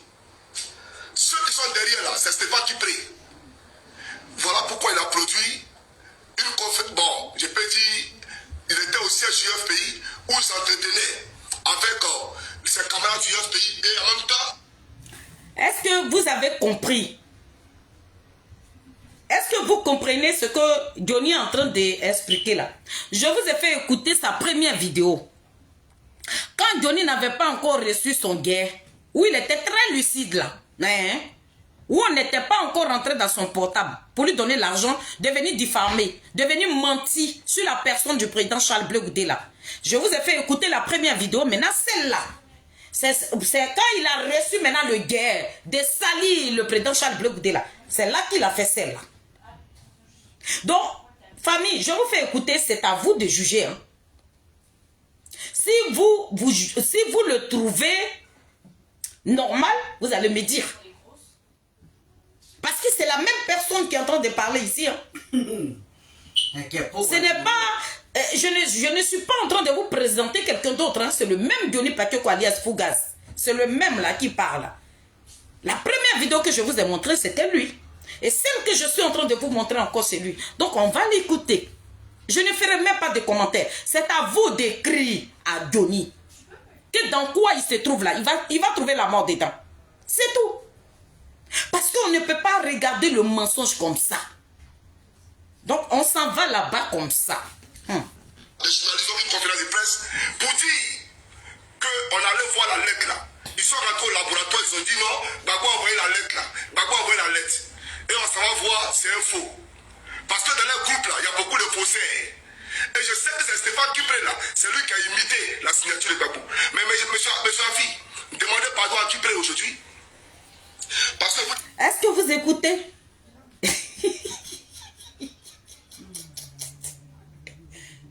[SPEAKER 4] Ceux qui sont derrière là, c'est Stéphane Kipré. Voilà pourquoi il a produit une conférence. Bon, je peux dire, il était au siège du FPI où il s'entretenait avec ses camarades du FPI et en même temps.
[SPEAKER 2] Est-ce que vous avez compris? Est-ce que vous comprenez ce que Johnny est en train d'expliquer là? Je vous ai fait écouter sa première vidéo. Quand Johnny n'avait pas encore reçu son gain, où il était très lucide là, hein? Où on n'était pas encore rentré dans son portable pour lui donner l'argent, de venir diffamer, de venir mentir sur la personne du président Charles Blé Goudé là. Je vous ai fait écouter la première vidéo, maintenant celle-là. C'est quand il a reçu maintenant le gain de salir le président Charles Blé Goudé là. C'est là qu'il a fait celle-là. Donc, famille, je vous fais écouter, c'est à vous de juger. Hein. Si vous le trouvez normal, vous allez me dire. Parce que c'est la même personne qui est en train de parler ici. Hein. Ce n'est pas... je ne suis pas en train de vous présenter quelqu'un d'autre. Hein. C'est le même Johnny Pacheco alias Fugaz. C'est le même là qui parle. La première vidéo que je vous ai montrée, c'était lui. Et celle que je suis en train de vous montrer encore, c'est lui. Donc, on va l'écouter. Je ne ferai même pas de commentaires. C'est à vous d'écrire à Johnny que dans quoi il se trouve là. Il va trouver la mort dedans. C'est tout. Parce qu'on ne peut pas regarder le mensonge comme ça. Donc, on s'en va là-bas comme ça.
[SPEAKER 4] Les journalistes ont une conférence de presse pour dire qu'on allait voir la lettre là. Ils sont rentrés au laboratoire, ils ont dit non, Gbagbo a envoyé la lettre là. Gbagbo a envoyé la lettre. Et on s'en va voir, c'est un faux. Parce que dans le groupe là, il y a beaucoup de faussaires. Et je sais que c'est Stéphane Kipré là, c'est lui qui a imité la signature de Gbagbo. Mais monsieur Afi, demandez pardon à Kipré aujourd'hui. Parce que vous...
[SPEAKER 2] Est-ce que vous écoutez?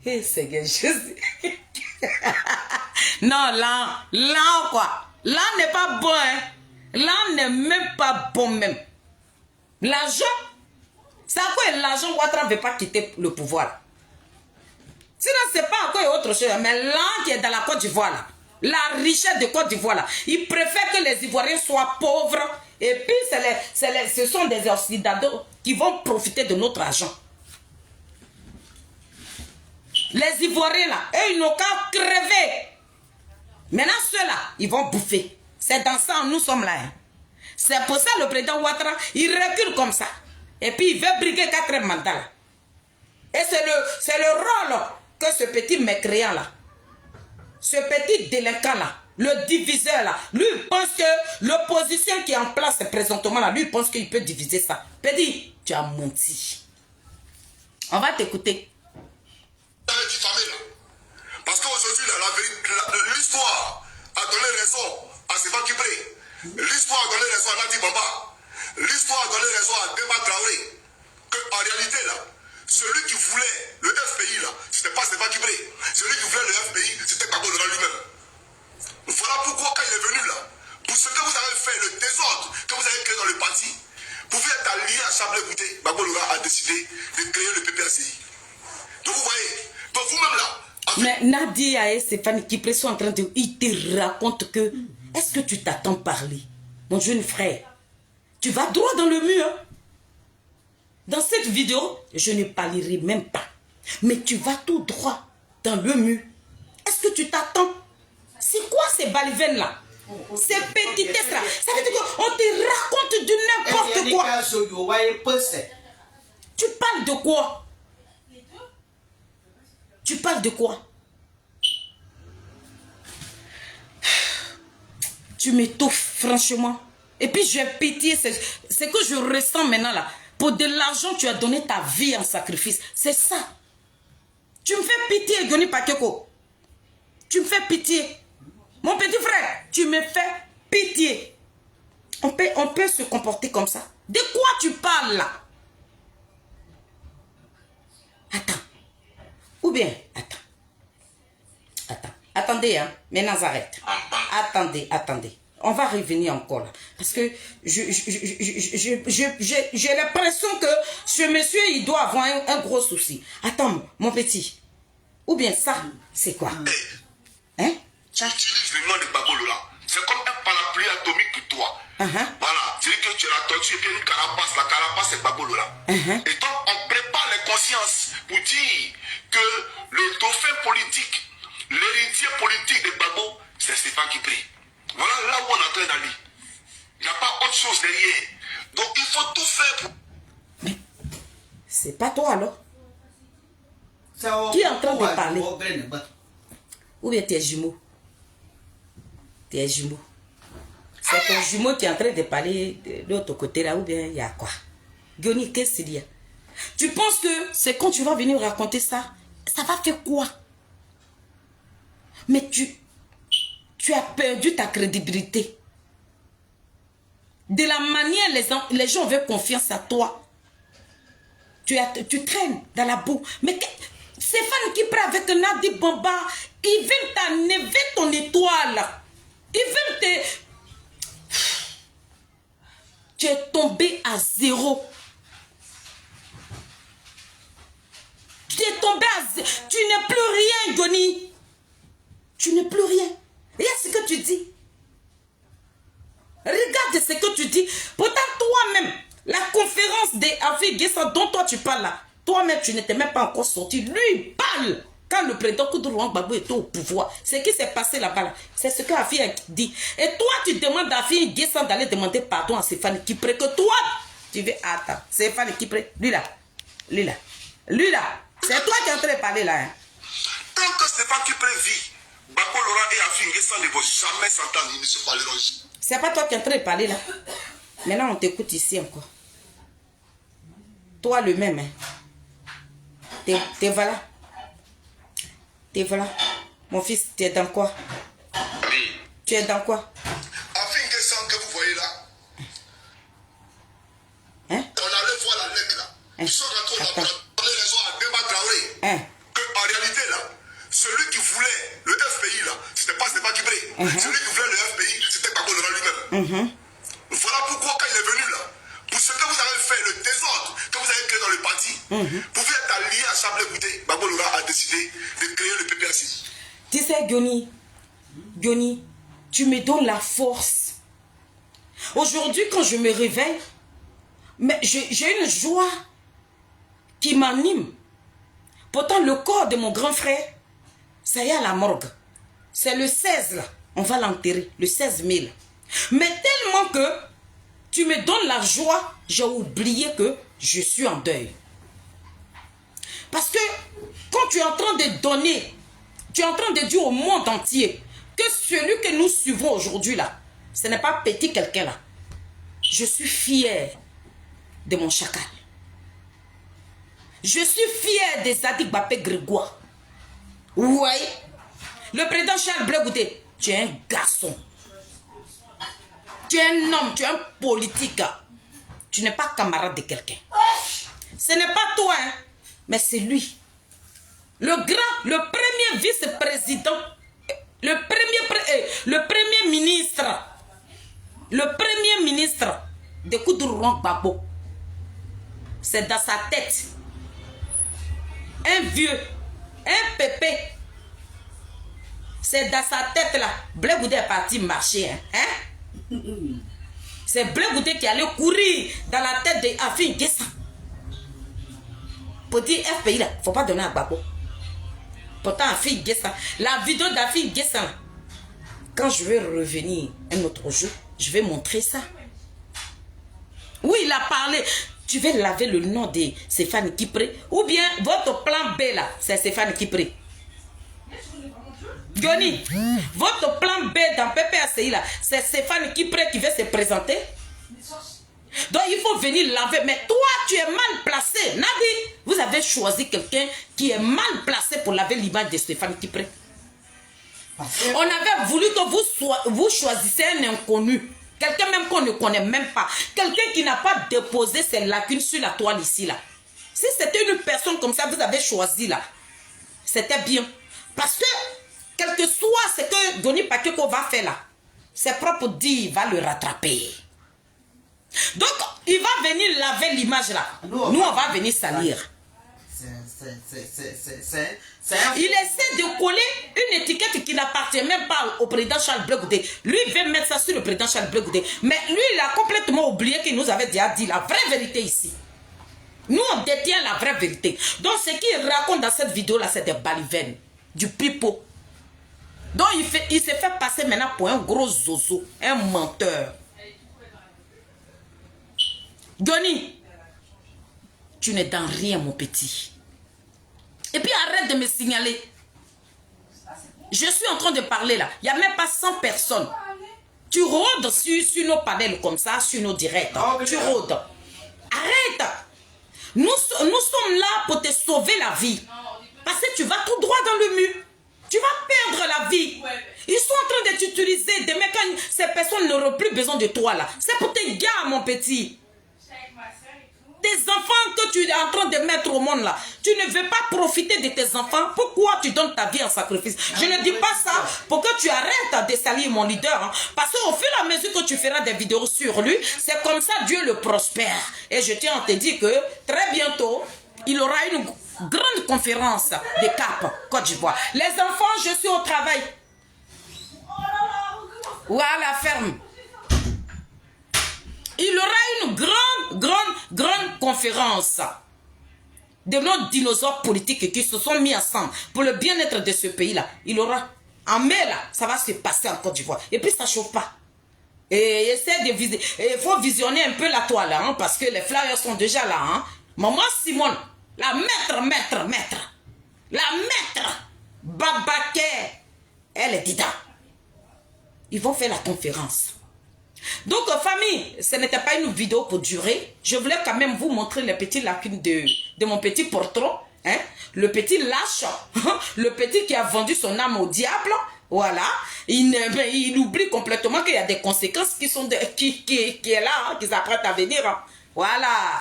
[SPEAKER 2] Eh, c'est que je... Non, là quoi. Là n'est pas bon, hein. Là n'est même pas bon même. L'argent, c'est à quoi l'argent Ouattara ne veut pas quitter le pouvoir. Sinon, c'est pas à quoi autre chose. Mais là qui est dans la Côte d'Ivoire, là, la richesse de Côte d'Ivoire, là, il préfère que les Ivoiriens soient pauvres. Et puis, ce sont des Occidentaux qui vont profiter de notre argent. Les Ivoiriens, là, eux, ils n'ont qu'à crever. Maintenant, ceux-là, ils vont bouffer. C'est dans ça nous sommes là. Hein. C'est pour ça le président Ouattara, il recule comme ça. Et puis, il veut briguer 4 mandats. Là. Et c'est le rôle que ce petit mécréant, là, ce petit délinquant, là, le diviseur, là, lui, il pense que l'opposition qui est en place présentement, là, lui, il pense qu'il peut diviser ça. Petit, tu as menti. On va t'écouter.
[SPEAKER 4] Parce qu'aujourd'hui, l'histoire a donné raison à Stéphane Kipré. L'histoire a donné raison à Nadi Bamba. L'histoire a donné raison à Demba Traoré. Qu'en réalité, là, celui qui voulait le FPI, là, c'était pas Stéphane Kipré. Celui qui voulait le FPI, c'était Gbagbo Laurent lui-même. Voilà pourquoi, quand il est venu là, pour ce que vous avez fait, le désordre que vous avez créé dans le parti, pour vous être allié à Charles Blé Goudé, Gbagbo Laurent a décidé de créer le PPRCI. Donc vous voyez, donc vous-même là.
[SPEAKER 2] Mais Nadia et Stéphane Kipré sont en train de... Ils te racontent que... Est-ce que tu t'attends parler? Mon jeune frère, tu vas droit dans le mur. Hein? Dans cette vidéo, je ne parlerai même pas. Mais tu vas tout droit dans le mur. Est-ce que tu t'attends? C'est quoi ces balivennes là? Ces petitesses là? Ça veut dire qu'on te raconte du n'importe quoi. Tu parles de quoi? Tu parles de quoi? Tu m'étouffes, franchement. Et puis j'ai pitié, c'est que je ressens maintenant là. Pour de l'argent, tu as donné ta vie en sacrifice. C'est ça. Tu me fais pitié, Goni Pakeko. Tu me fais pitié. Mon petit frère, tu me fais pitié. On peut se comporter comme ça. De quoi tu parles là? Attends. Ou bien, attends. Attendez, hein. Maintenant, arrête. Attendez. On va revenir encore là. Parce que j'ai l'impression que ce monsieur, il doit avoir un gros souci. Attends, mon petit. Ou bien ça, c'est quoi? Hein?
[SPEAKER 4] Tu utilises le nom de Babolola. C'est comme un parapluie atomique pour toi. Voilà. C'est que tu as la tortue et puis une carapace. La carapace, c'est Babolola. Et donc, on prépare les consciences pour dire que le dauphin politique, l'héritier politique de Babo, c'est Stéphane Kipri. Voilà là où on est en train d'aller. Il n'y a pas autre chose derrière. Donc, il faut tout faire pour...
[SPEAKER 2] Mais, c'est pas toi alors? Qui est en train de parler? Ou bien tes jumeaux? Tes jumeaux. C'est ton jumeau qui est en train de parler de l'autre côté là, ou bien il y a quoi? Goni, qu'est-ce qu'il y a? Tu penses que c'est quand tu vas venir raconter ça, ça va faire quoi? Mais tu as perdu ta crédibilité. De la manière les gens veulent confiance à toi. Tu traînes dans la boue. Mais Stéphane qui prend avec Nadi Bamba, il veut t'enlever ton étoile. Il veut te... Tu es tombé à zéro. Tu es tombé à zéro. Tu n'es plus rien, Goni. Tu n'es plus rien. Regarde ce que tu dis. Regarde ce que tu dis. Pourtant, toi-même, la conférence des Afi Guessa dont toi tu parles là, toi-même, tu n'étais même pas encore sorti. Lui, il parle. Quand le président Koudou Gbagbo était au pouvoir, ce qui s'est passé là-bas, là, c'est ce qu'Afi a dit. Et toi, tu demandes à Afi Guessa d'aller demander pardon à Stéphane Kipré, que toi, tu veux attendre. Stéphane Kipré, lui là. C'est toi qui es en train de parler là. Hein.
[SPEAKER 4] Tant que Stéphane Kipré vit, Bako Laurent et Afi Guessa ne vont jamais s'entendre, ils ne se parleront.
[SPEAKER 2] C'est pas toi qui es en train de parler là. Maintenant, on t'écoute ici encore. Toi le même, hein. T'es voilà. T'es voilà. Mon fils, tu es dans quoi?
[SPEAKER 4] Oui.
[SPEAKER 2] Tu es dans quoi?
[SPEAKER 4] Afi Guessa que vous voyez là.
[SPEAKER 2] Hein?
[SPEAKER 4] On allait voir la lettre là. Ils sont rentrés dans la raison à Demba Traoré.
[SPEAKER 2] Hein?
[SPEAKER 4] Que en réalité là, celui qui voulait le FPI là, c'était pas Stéphane Kipré. Celui qui voulait le FPI, c'était Bako Laurent lui-même. Voilà pourquoi quand il est venu là, pour ce que vous avez fait, le désordre que vous avez créé dans le parti, vous êtes allié à Chablé Goudé, Bako Laurent a décidé de créer le PPAC.
[SPEAKER 2] Tu sais, Goni, tu me donnes la force. Aujourd'hui, quand je me réveille, mais j'ai une joie qui m'anime. Pourtant, le corps de mon grand frère, ça y est à la morgue. C'est le 16 là. On va l'enterrer, le 16 000. Mais tellement que tu me donnes la joie, j'ai oublié que je suis en deuil. Parce que quand tu es en train de donner, tu es en train de dire au monde entier que celui que nous suivons aujourd'hui là, ce n'est pas petit quelqu'un là. Je suis fier de mon chacal. Je suis fier de Zadig Bapé Grégoire. Oui. Le président Charles Blé Goudé, tu es un garçon. Tu es un homme, tu es un politique. Tu n'es pas camarade de quelqu'un. Ce n'est pas toi, hein, mais c'est lui. Le premier vice-président, le premier ministre de Koudou Gbagbo. C'est dans sa tête. Un vieux, un pépé. C'est dans sa tête là. Blé Goudé est parti marcher. Hein? C'est Blé Goudé qui allait courir dans la tête de Afi Guessa. Pour dire FPI là, il ne faut pas donner à Gbagbo. Pourtant, Afi Guessa, la vidéo d'Afi Guessa, quand je vais revenir un autre jour, je vais montrer ça. Oui, il a parlé. Tu veux laver le nom de Stéphane Kipré ou bien votre plan B là, c'est Stéphane Kipré. Johnny, votre plan B dans PPACI là, c'est Stéphane qui veut se présenter. Donc il faut venir laver. Mais toi, tu es mal placé. Nadi, vous avez choisi quelqu'un qui est mal placé pour laver l'image de Stéphane Kipré. On avait voulu que vous choisissez un inconnu. Quelqu'un même qu'on ne connaît même pas. Quelqu'un qui n'a pas déposé ses lacunes sur la toile ici là. Si c'était une personne comme ça, vous avez choisi là. C'était bien. Parce que, quel que soit ce que Johnny Pakeko va faire là, ses propres dits va le rattraper. Donc, il va venir laver l'image là. Nous, on va venir salir. Il essaie de coller une étiquette qui n'appartient même pas au président Charles Blé Goudé. Lui, il veut mettre ça sur le président Charles Blé Goudé. Mais lui, il a complètement oublié qu'il nous avait déjà dit la vraie vérité ici. Nous, on détient la vraie vérité. Donc, ce qu'il raconte dans cette vidéo-là, c'est des balivernes, du pipeau. Donc, il se fait passer maintenant pour un gros zozo, un menteur. Johnny, tu n'es dans rien, mon petit. Et puis, arrête de me signaler. Je suis en train de parler là. Il n'y a même pas 100 personnes. Tu rôdes sur nos panels comme ça, sur nos directs. Tu rôdes. Arrête. Nous sommes là pour te sauver la vie. Parce que tu vas tout droit dans le mur. Tu vas perdre la vie. Ils sont en train de t'utiliser. Demain, quand ces personnes n'auront plus besoin de toi là. C'est pour tes gars, mon petit. Tes enfants que tu es en train de mettre au monde là, tu ne veux pas profiter de tes enfants. Pourquoi tu donnes ta vie en sacrifice? Je ne dis pas ça pour que tu arrêtes de salir mon leader. Hein, parce qu'au fur et à mesure que tu feras des vidéos sur lui, c'est comme ça Dieu le prospère. Et je tiens à te dire que très bientôt, il aura une grande conférence de Cap Côte d'Ivoire. Les enfants, je suis au travail. Voilà, ferme. Il aura une grande conférence de nos dinosaures politiques qui se sont mis ensemble pour le bien-être de ce pays-là. Il aura, en mai là, ça va se passer en Côte d'Ivoire. Et puis ça ne chauffe pas. Et essaie de viser. Il faut visionner un peu la toile, hein, parce que les flyers sont déjà là. Hein. Maman Simone, la maître. La maître Babaké, elle est dedans. Ils vont faire la conférence. Donc, famille, ce n'était pas une vidéo pour durer. Je voulais quand même vous montrer les petites lacunes de mon petit portrait. Hein? Le petit lâche, le petit qui a vendu son âme au diable. Voilà. Il oublie complètement qu'il y a des conséquences qui sont qui est là, hein, qui s'apprêtent à venir. Hein. Voilà.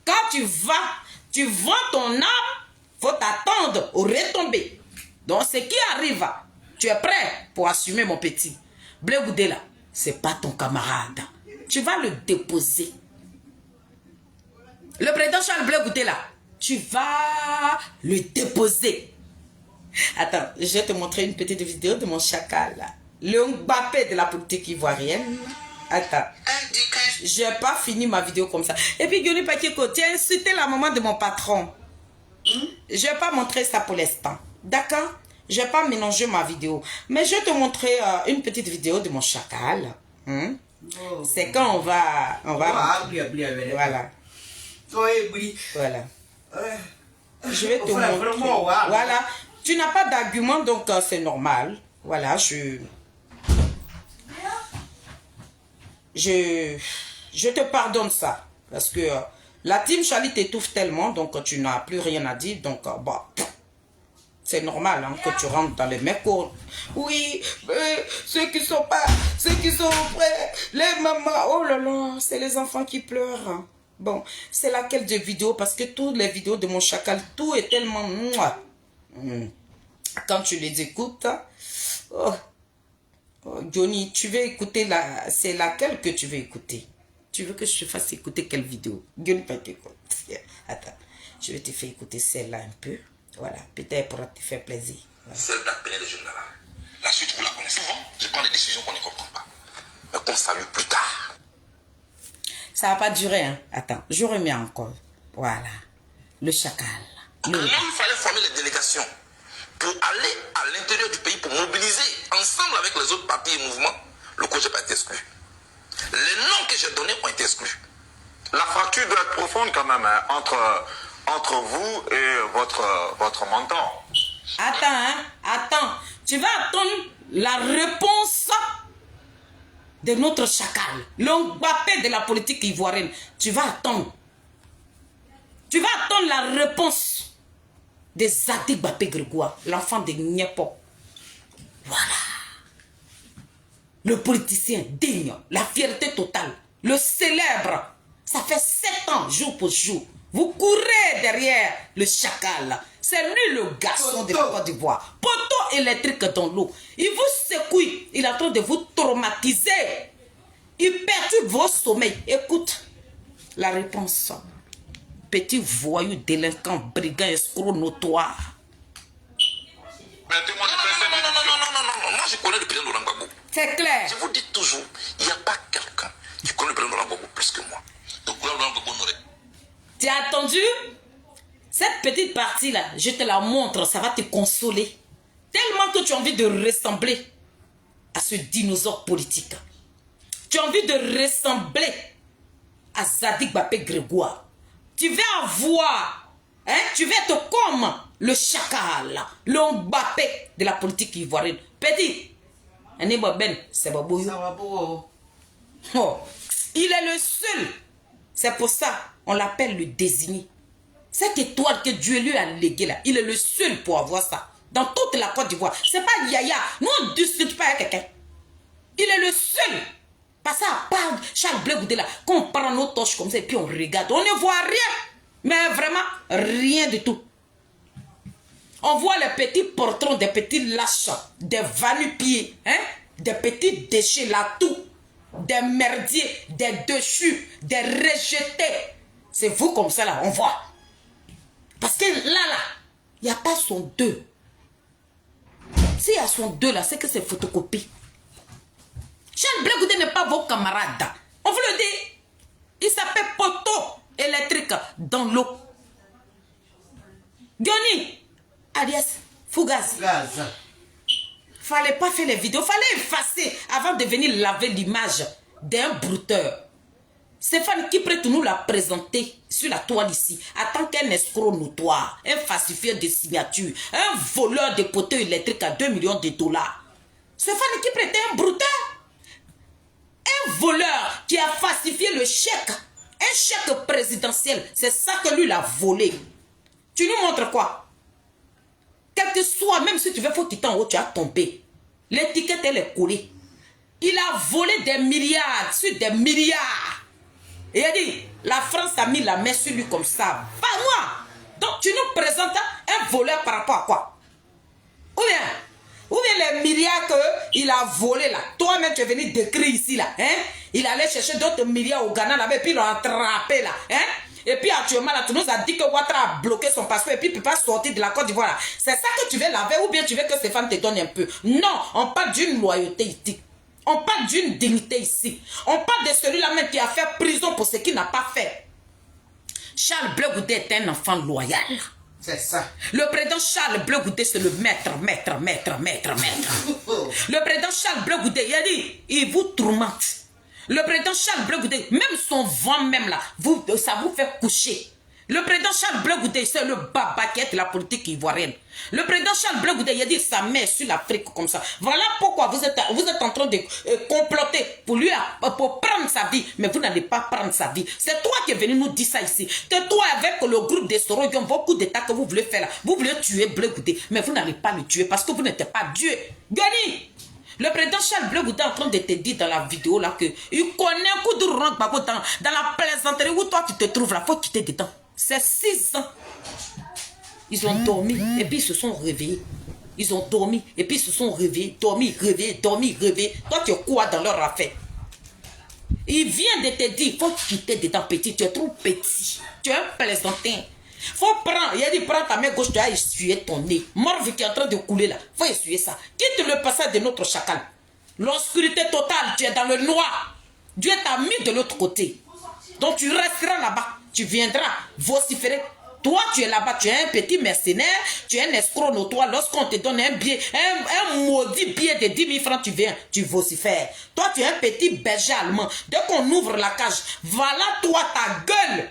[SPEAKER 2] Quand tu vends ton âme, faut t'attendre au retombées. Donc, ce qui arrive, tu es prêt pour assumer, mon petit. Blé Goudé là. C'est pas ton camarade. Tu vas le déposer. Le président Charles Blé Goudé là, tu vas le déposer. Attends, je vais te montrer une petite vidéo de mon chacal là. Le Mbappé de la politique ivoirienne. Attends. Je n'ai pas fini ma vidéo comme ça. Et puis Johnny Pakeko, tu as insulté la maman de mon patron. Je ne vais pas montrer ça pour l'instant. D'accord? Je ne vais pas mélanger ma vidéo. Mais je vais te montrer une petite vidéo de mon chacal. C'est quand on va... Voilà. Voilà. Je vais te montrer. Voilà. Tu n'as pas d'argument, donc c'est normal. Voilà, je te pardonne ça. Parce que la team Charlie t'étouffe tellement, donc tu n'as plus rien à dire. Donc, bon... C'est normal hein, que tu rentres dans les mécots. Oui, ceux qui sont prêts, les mamans, oh là là, c'est les enfants qui pleurent. Hein. Bon, c'est laquelle de vidéo? Parce que toutes les vidéos de mon chacal, tout est tellement... Quand tu les écoutes, oh, Johnny, tu veux écouter c'est laquelle que tu veux écouter? Tu veux que je te fasse écouter quelle vidéo? Johnny, pas t'écouter. Attends, je vais te faire écouter celle-là un peu. Voilà, peut-être pour te faire plaisir. Voilà.
[SPEAKER 4] Celle d'appeler les jeunes là. La suite, vous la connaissez. Souvent, je prends des décisions qu'on ne comprend pas. Mais qu'on salue plus tard.
[SPEAKER 2] Ça va pas durer, hein. Attends, je remets encore. Voilà. Le chacal.
[SPEAKER 4] Il fallait former les délégations pour aller à l'intérieur du pays pour mobiliser ensemble avec les autres partis et mouvements. Le COJEP a été exclu. Les noms que j'ai donnés ont été exclus.
[SPEAKER 5] La fracture doit être profonde quand même hein, entre vous et votre mentor.
[SPEAKER 2] Attends, hein, attends. Tu vas attendre la réponse de notre chacal, le Mbappé de la politique ivoirienne. Tu vas attendre. Tu vas attendre la réponse de Zadig Mbappé Grégoire, l'enfant de Niepo. Voilà. Le politicien digne, la fierté totale, le célèbre. Ça fait 7 ans, jour pour jour. Vous courez derrière le chacal. C'est lui le garçon de la Côte d'Ivoire. Poteau électrique dans l'eau. Il vous secoue. Il est en train de vous traumatiser. Il perturbe vos sommeils. Écoute la réponse. Petit voyou, délinquant, brigand, escroc notoire.
[SPEAKER 5] Non, moi je connais le président Laurent Gbagbo.
[SPEAKER 2] C'est clair.
[SPEAKER 5] Je vous dis toujours, il n'y a pas quelqu'un qui connaît le président Laurent Gbagbo plus que moi. Donc Laurent Gbagbo n'aurait.
[SPEAKER 2] Tu as entendu? Cette petite partie-là, je te la montre, ça va te consoler. Tellement que tu as envie de ressembler à ce dinosaure politique. Tu as envie de ressembler à Zadig Mbappé Grégoire. Tu vas avoir, tu vas être comme le chacal, le Mbappé de la politique ivoirienne. Petit, c'est Babou. Oh, il est le seul. C'est pour ça on l'appelle le désigné. Cette étoile que Dieu lui a léguée là, il est le seul pour avoir ça. Dans toute la Côte d'Ivoire. C'est pas Yaya. Nous, on ne discute pas avec quelqu'un. Il est le seul. Parce à part Charles Blé Goudé là, quand on prend nos torches comme ça et puis on regarde, on ne voit rien. Mais vraiment, rien du tout. On voit les petits portons, des petits lâches, des va-nu-pieds, des petits déchets là, tout. Des merdiers, des déchus, des rejetés. C'est vous comme ça là, on voit. Parce que là, il n'y a pas son 2. S'il y a son 2 là, c'est que c'est photocopie. Charles Blé Goudé n'est pas vos camarades. On vous le dit. Il s'appelle poteau électrique dans l'eau. Goni, alias Fugaz. Fallait pas faire les vidéos, fallait effacer avant de venir laver l'image d'un brouteur. Stéphane qui prête nous la présenter sur la toile ici, en tant qu'un escroc notoire, un falsifieur de signature, un voleur de poteaux électriques à 2 millions de dollars. Stéphane qui prêtait un brouteur, un voleur qui a falsifié le chèque, un chèque présidentiel, c'est ça que lui l'a volé. Tu nous montres quoi? Quel que soit, même si tu veux, faut que tu t'en haut, tu as tombé. L'étiquette, elle est collée. Il a volé des milliards sur des milliards. Et il a dit, la France a mis la main sur lui comme ça. Pas moi. Donc tu nous présentes un voleur par rapport à quoi? Ou bien les milliards qu'il a volé là. Toi-même, tu es venu décrire ici là. Il allait chercher d'autres milliards au Ghana là, et puis il l'a attrapé là. Et puis actuellement, là, tu nous as dit que Ouattara a bloqué son passeport et puis il ne peut pas sortir de la Côte d'Ivoire. C'est ça que tu veux laver ou bien tu veux que Stéphane te donne un peu? Non, on parle d'une loyauté ici. On parle d'une dignité ici. On parle de celui-là même qui a fait prison pour ce qu'il n'a pas fait. Charles Blé Goudé est un enfant loyal.
[SPEAKER 3] C'est ça.
[SPEAKER 2] Le président Charles Blé Goudé, c'est le maître. Le président Charles Blé Goudé, il a dit, il vous tourmente. Le président Charles Blé Goudé, même son vent même là, ça vous fait coucher. Le président Charles Blé Goudé, c'est le babaquette de la politique ivoirienne. Le président Charles Blé Goudé, il a dit sa main sur l'Afrique comme ça. Voilà pourquoi vous êtes en train de comploter pour prendre sa vie. Mais vous n'allez pas prendre sa vie. C'est toi qui es venu nous dire ça ici. C'est toi avec le groupe des Soro, beaucoup d'états que vous voulez faire là. Vous voulez tuer Blé Goudé, mais vous n'allez pas le tuer parce que vous n'êtes pas Dieu. Gani! Le président Charles Blé Goudé est en train de te dire dans la vidéo là que il connaît un coup de Laurent Gbagbo dans la plaisanterie où toi tu te trouves là. Faut quitter dedans. C'est 6 ans. Ils ont dormi et puis ils se sont réveillés. Ils ont dormi et puis ils se sont réveillés. Dormi, réveillés. Toi tu es quoi dans leur affaire? Il vient de te dire, faut quitter dedans petit. Tu es trop petit. Tu es un plaisantin. Faut prendre, il a dit prends ta main gauche, tu as essuyé ton nez. Morve qui est en train de couler là. Faut essuyer ça. Quitte le passage de notre chacal. L'obscurité totale, tu es dans le noir. Dieu t'a mis de l'autre côté. Donc tu resteras là-bas. Tu viendras vociférer. Toi, tu es là-bas, tu es un petit mercenaire, tu es un escroc notoire. Lorsqu'on te donne un billet, un maudit billet de 10 000 francs, tu viens, tu vocifères. Toi, tu es un petit berger allemand. Dès qu'on ouvre la cage, voilà toi ta gueule.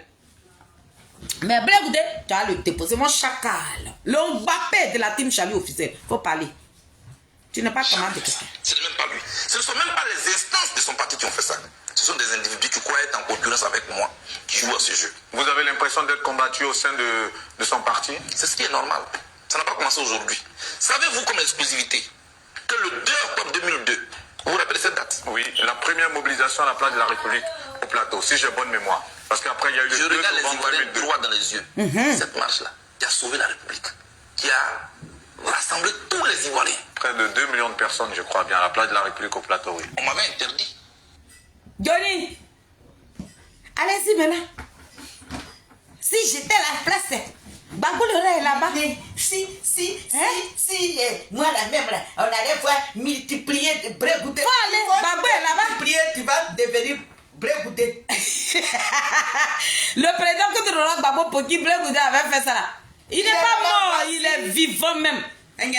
[SPEAKER 2] Mais Blé Goudé, tu as le déposé, mon chacal. Le Mbappé de la team Chali officiel. Faut parler. Tu n'es pas commandé de quelqu'un.
[SPEAKER 5] Ce n'est même pas lui. Ce ne sont même pas les instances de son parti qui ont fait ça. Ce sont des individus qui croient être en concurrence avec moi, qui jouent à ce jeu.
[SPEAKER 6] Vous avez l'impression d'être combattu au sein de son parti?
[SPEAKER 5] C'est ce qui est normal. Ça n'a pas commencé aujourd'hui. Savez-vous comme exclusivité que le 2 octobre 2002, vous vous rappelez cette date?
[SPEAKER 6] Oui, la première mobilisation à la place de la République au plateau, si j'ai bonne mémoire. Parce qu'après, il y a eu le 2
[SPEAKER 5] Je regarde les
[SPEAKER 6] novembre
[SPEAKER 5] Ivoiriens
[SPEAKER 6] 2002.
[SPEAKER 5] droit dans les yeux. Cette marche-là, qui a sauvé la République, qui a rassemblé tous les Ivoiriens.
[SPEAKER 6] Près de 2 millions de personnes, je crois bien, à la place de la République au plateau, oui.
[SPEAKER 5] On m'avait interdit.
[SPEAKER 2] Johnny, allez-y maintenant. Si j'étais à la place, Bagouleura est là-bas.
[SPEAKER 1] Si, moi la même là, on allait voir multiplier de Brégoudé.
[SPEAKER 2] Faut aller, Bagou est là-bas.
[SPEAKER 1] Multiplier, tu vas devenir Brégoudé.
[SPEAKER 2] Le président que Laurent Gbagbo pour qui Brégoudé avait fait ça là. Il n'est pas mort, il est vivant même. Hein?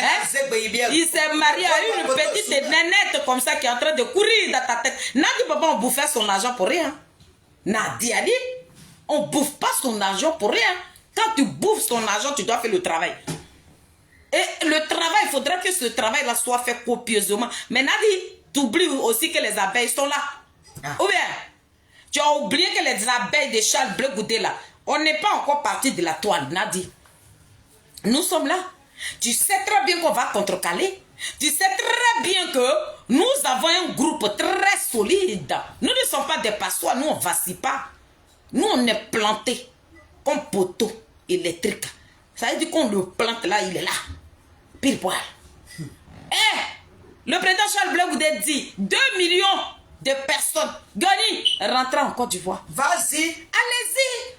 [SPEAKER 2] Il s'est marié à une petite nénette comme ça qui est en train de courir dans ta tête. Nadi Baba, on bouffait son argent pour rien. Nadi a dit, on bouffe pas son argent pour rien. Quand tu bouffes son argent, tu dois faire le travail. Et le travail, il faudrait que ce travail-là soit fait copieusement. Mais Nadi, tu oublies aussi que les abeilles sont là. Ou bien, tu as oublié que les abeilles de Charles Bleu Goudé là, on n'est pas encore parti de la toile, Nadi. Nous sommes là. Tu sais très bien qu'on va contrecaler. Tu sais très bien que nous avons un groupe très solide. Nous ne sommes pas des passoires, nous on ne vacille pas. Nous on est plantés comme poteau électrique. Ça veut dire qu'on le plante là, il est là. Pile poil. Le président Charles Bleu Goudé dit 2 millions de personnes. Gani, rentrez en Côte d'Ivoire.
[SPEAKER 1] Vas-y.
[SPEAKER 2] Allez-y.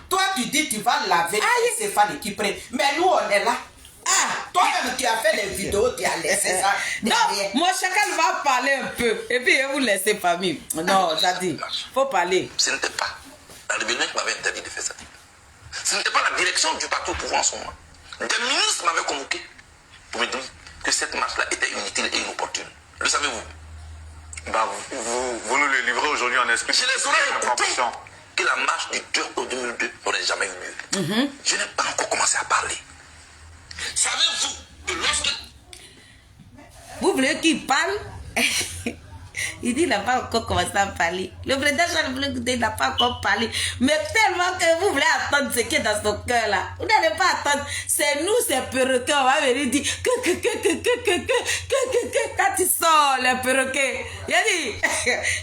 [SPEAKER 1] Toi, tu dis tu vas laver ces femmes qui prennent. Mais nous, on est là. Toi-même, tu as fait les vidéos, tu as laissé ça.
[SPEAKER 2] Non, mon chacal va parler un peu. Et puis, vous laissez famille. Non, Zadi, faut parler.
[SPEAKER 5] Ce n'était pas la rébellion qui m'avait interdit de faire ça. Ce n'était pas la direction du parti au pouvoir en ce moment. Des ministres m'avaient convoqué pour me dire que cette marche-là était inutile et inopportune. Le savez-vous?
[SPEAKER 6] Bah, vous nous le livrez aujourd'hui en esprit.
[SPEAKER 5] Je les aurais écoutés que la marche du 2 octobre 2002 n'aurait jamais eu lieu. Je n'ai pas encore commencé à parler. Savez-vous que lorsque...
[SPEAKER 2] Vous voulez qu'il parle? Il dit qu'il n'a pas encore commencé à parler. Le président Charles Bleu Goudé n'a pas encore parlé. Mais tellement que vous voulez attendre ce qui est dans son cœur là. Vous n'allez pas attendre. C'est nous, ces perroquets, on va venir dire quand il sort les perroquets. Il a dit,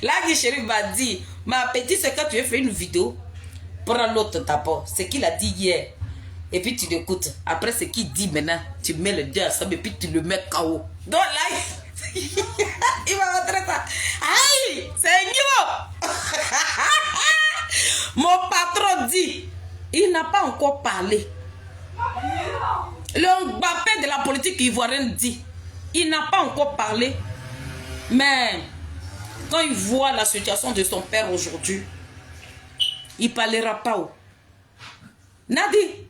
[SPEAKER 2] là, Guichéri m'a dit, ma petite, c'est quand tu veux faire une vidéo, prends l'autre d'abord. Ce qu'il a dit hier. Et puis tu l'écoutes. Après ce qu'il dit maintenant, tu mets le dieu ensemble et puis tu le mets KO. Donc là, il va montrer ça. Aïe, c'est un niveau. Mon patron dit, il n'a pas encore parlé. Le Mbappé de la politique ivoirienne dit, il n'a pas encore parlé. Mais quand il voit la situation de son père aujourd'hui, il ne parlera pas. Nadi,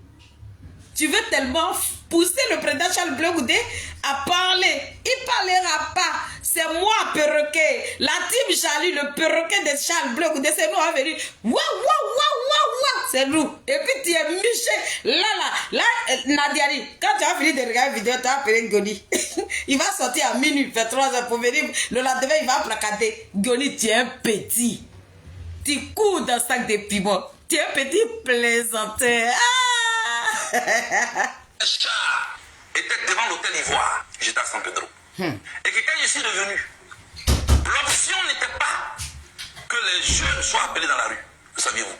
[SPEAKER 2] tu veux tellement pousser le président Charles Bleu Goudé à parler. Il ne parlera pas. C'est moi, perroquet. La team Charlie, le perroquet de Charles Bleu Goudé, c'est nous à venir. Waouh, waouh, waouh, waouh. C'est nous. Et puis tu es miché. Là, Nadiari, quand tu as fini de regarder la vidéo, tu as appelé Goni. Il va sortir à minuit, 23h pour venir. Le lendemain, il va placater. Goni, tu es un petit. Tu cours dans un sac de piment. Tu es un petit plaisanteur.
[SPEAKER 5] Char était devant l'hôtel Ivoire. J'étais à San Pedro. Et que quand je suis revenu, l'option n'était pas que les jeunes soient appelés dans la rue. Le saviez-vous?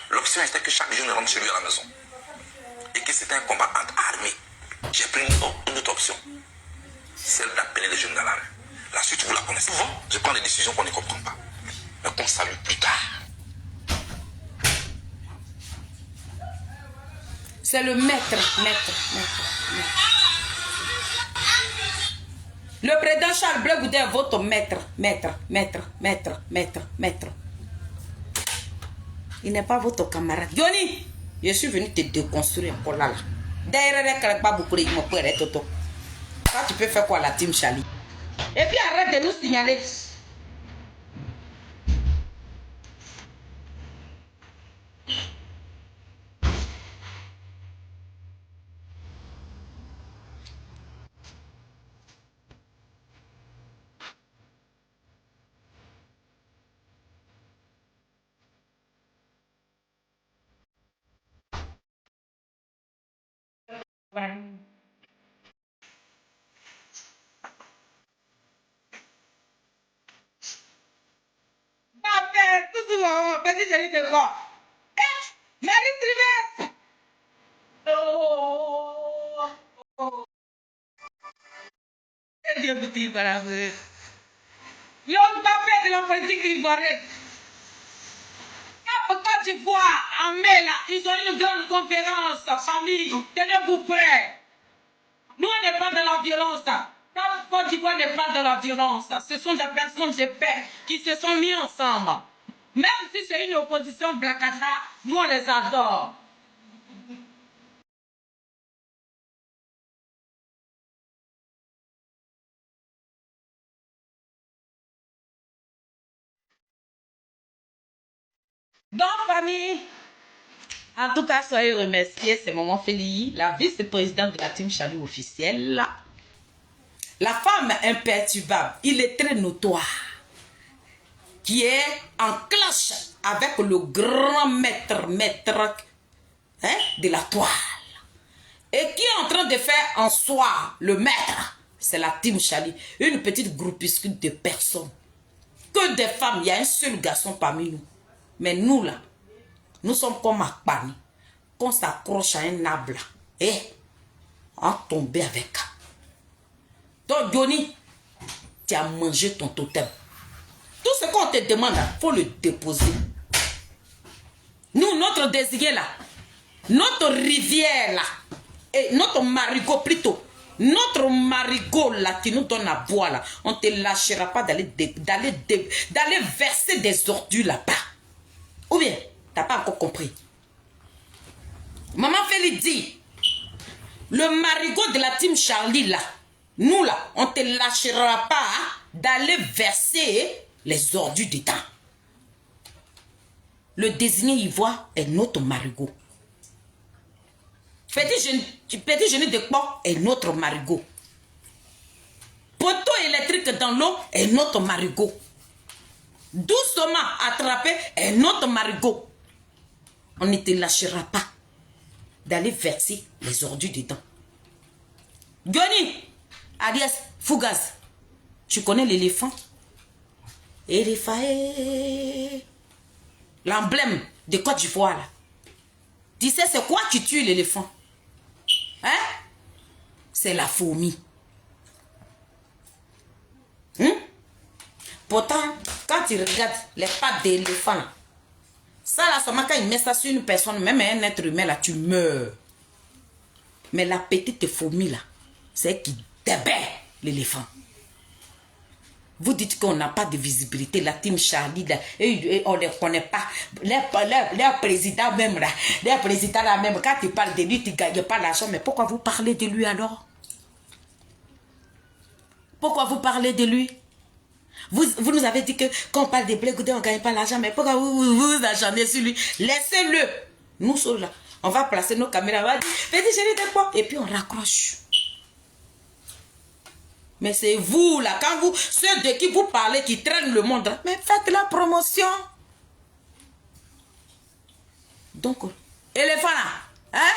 [SPEAKER 5] L'option était que chaque jeune rentre chez lui à la maison. Et que c'était un combat entre armées. J'ai pris une autre option. Celle d'appeler les jeunes dans la rue. La suite, vous la connaissez. Souvent, je prends des décisions qu'on ne comprend pas. Mais qu'on salue plus tard.
[SPEAKER 2] C'est le maître. Le président Charles Bleu Goudé est votre maître. Il n'est pas votre camarade. Johnny, je suis venu te déconstruire pour là. Derrière, quand tu peux faire quoi la team Charlie? Et puis arrête de nous signaler.
[SPEAKER 1] secondes. Eh, Marie Trivette. Oh. Dieu me dit, voilà. Ils ont pas fait de la politique ivoirienne. Quand tu vois en mai, là, ils ont une grande conférence, famille, tenez-vous prêts. Nous, on n'est pas dans la violence. Quand Côte d'Ivoire n'est pas dans la violence, ce sont des personnes de paix qui se sont mis ensemble. Même si c'est une opposition blacata, nous, on les adore. Donc, famille, en tout cas, soyez remerciés. C'est Maman Félie, la vice-présidente de la team Chalou officielle.
[SPEAKER 2] La femme imperturbable, il est très notoire, qui est en clash avec le grand maître hein, de la toile. Et qui est en train de faire en soi le maître. C'est la team Chali, une petite groupuscule de personnes. Que des femmes, il y a un seul garçon parmi nous. Mais nous là, nous sommes comme à Pani. Qu'on s'accroche à un arbre. Et on tombe avec. Donc Johnny, tu as mangé ton totem. Tout ce qu'on te demande, il faut le déposer. Nous, notre désir là, notre rivière là, et notre marigot plutôt, notre marigot là qui nous donne à boire là, on ne te lâchera pas d'aller verser des ordures là-bas. Ou bien, tu n'as pas encore compris. Maman Félix dit, le marigot de la team Charlie là, nous là, on ne te lâchera pas d'aller verser les ordures dedans. Le désigné ivoire est notre marigot. Petit genou de quoi est notre marigot. Poteau électrique dans l'eau est notre marigot. Doucement attrapé est notre marigot. On ne te lâchera pas d'aller verser les ordures dedans. Johnny, alias Fugaz, tu connais l'éléphant? Éléphant, l'emblème de Côte d'Ivoire là. Tu sais c'est quoi qui tue l'éléphant? Hein? C'est la fourmi. Pourtant, quand tu regardes les pattes d'éléphant, ça là, seulement quand il met ça sur une personne, même un être humain là, tu meurs. Mais la petite fourmi là, c'est qui débère l'éléphant. Vous dites qu'on n'a pas de visibilité, la team Charlie, là, et on ne les connaît pas. Les présidents même là, les présidents là même, quand tu parles de lui, tu ne gagnes pas l'argent. Mais pourquoi vous parlez de lui alors? Pourquoi vous parlez de lui? Vous nous avez dit que quand on parle de Blé Goudé, on ne gagne pas l'argent. Mais pourquoi vous acharnez sur lui? Laissez-le. Nous sommes là. On va placer nos caméras. On va dire, petit chéri de quoi? Et puis on raccroche. Mais c'est vous là, quand vous, ceux de qui vous parlez, qui traînent le monde, là, mais faites la promotion. Donc, éléphant là, hein?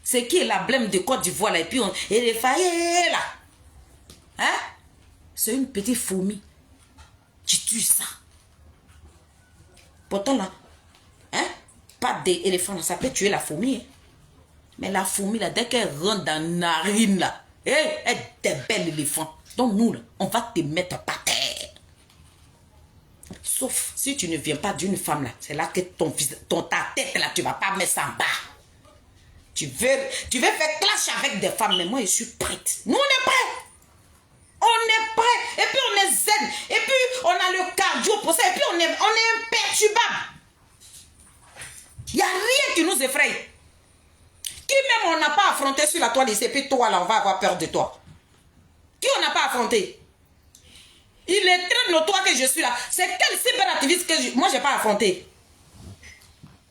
[SPEAKER 2] C'est qui est la blême de Côte d'Ivoire là, et puis on, éléphant là, hein? C'est une petite fourmi qui tue ça. Pourtant là, hein? Pas d'éléphant, ça peut tuer la fourmi. Hein? Mais la fourmi là, dès qu'elle rentre dans la narine là, elle débelle l'éléphant. Donc nous, là, on va te mettre par terre. Sauf si tu ne viens pas d'une femme là. C'est là que ta tête là, tu ne vas pas mettre ça en bas. Tu veux faire clash avec des femmes, mais moi je suis prête. Nous on est prêts. On est prêts. Et puis on est zen. Et puis on a le cardio pour ça. Et puis on est imperturbable. Il n'y a rien qui nous effraie. Qui même on n'a pas affronté sur la toile et puis toi là on va avoir peur de toi. Qui on n'a pas affronté? Il est très notoire que je suis là. C'est quel cyberactiviste que moi j'ai pas affronté?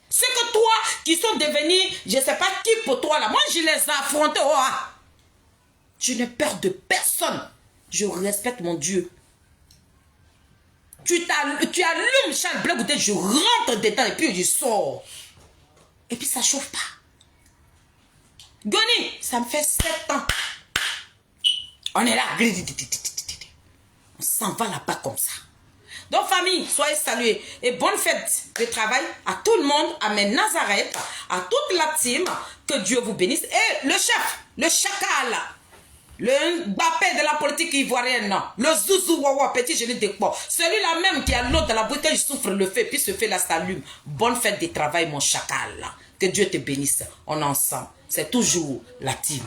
[SPEAKER 2] C'est que toi qui sont devenus, je sais pas qui pour toi là. Moi je les ai affrontés. Oh, ah. Je n'ai peur de personne. Je respecte mon Dieu. Tu allumes Charles Blé Goudé, je rentre dedans et puis je sors. Et puis ça chauffe pas. Goni, ça me fait 7 ans. On est là. On s'en va là-bas comme ça. Donc, famille, soyez salués. Et bonne fête de travail à tout le monde, à mes Nazareth, à toute la team. Que Dieu vous bénisse. Et le chef, le chacal, le Mbappé de la politique ivoirienne, le zouzou wawa, petit génie de quoi. Celui-là même qui a l'eau dans la bouteille, il souffre le feu, puis ce feu-là s'allume. Bonne fête de travail, mon chacal. Que Dieu te bénisse. On est ensemble. C'est toujours la team.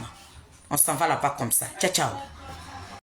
[SPEAKER 2] On s'en va là-bas comme ça. Ciao, ciao.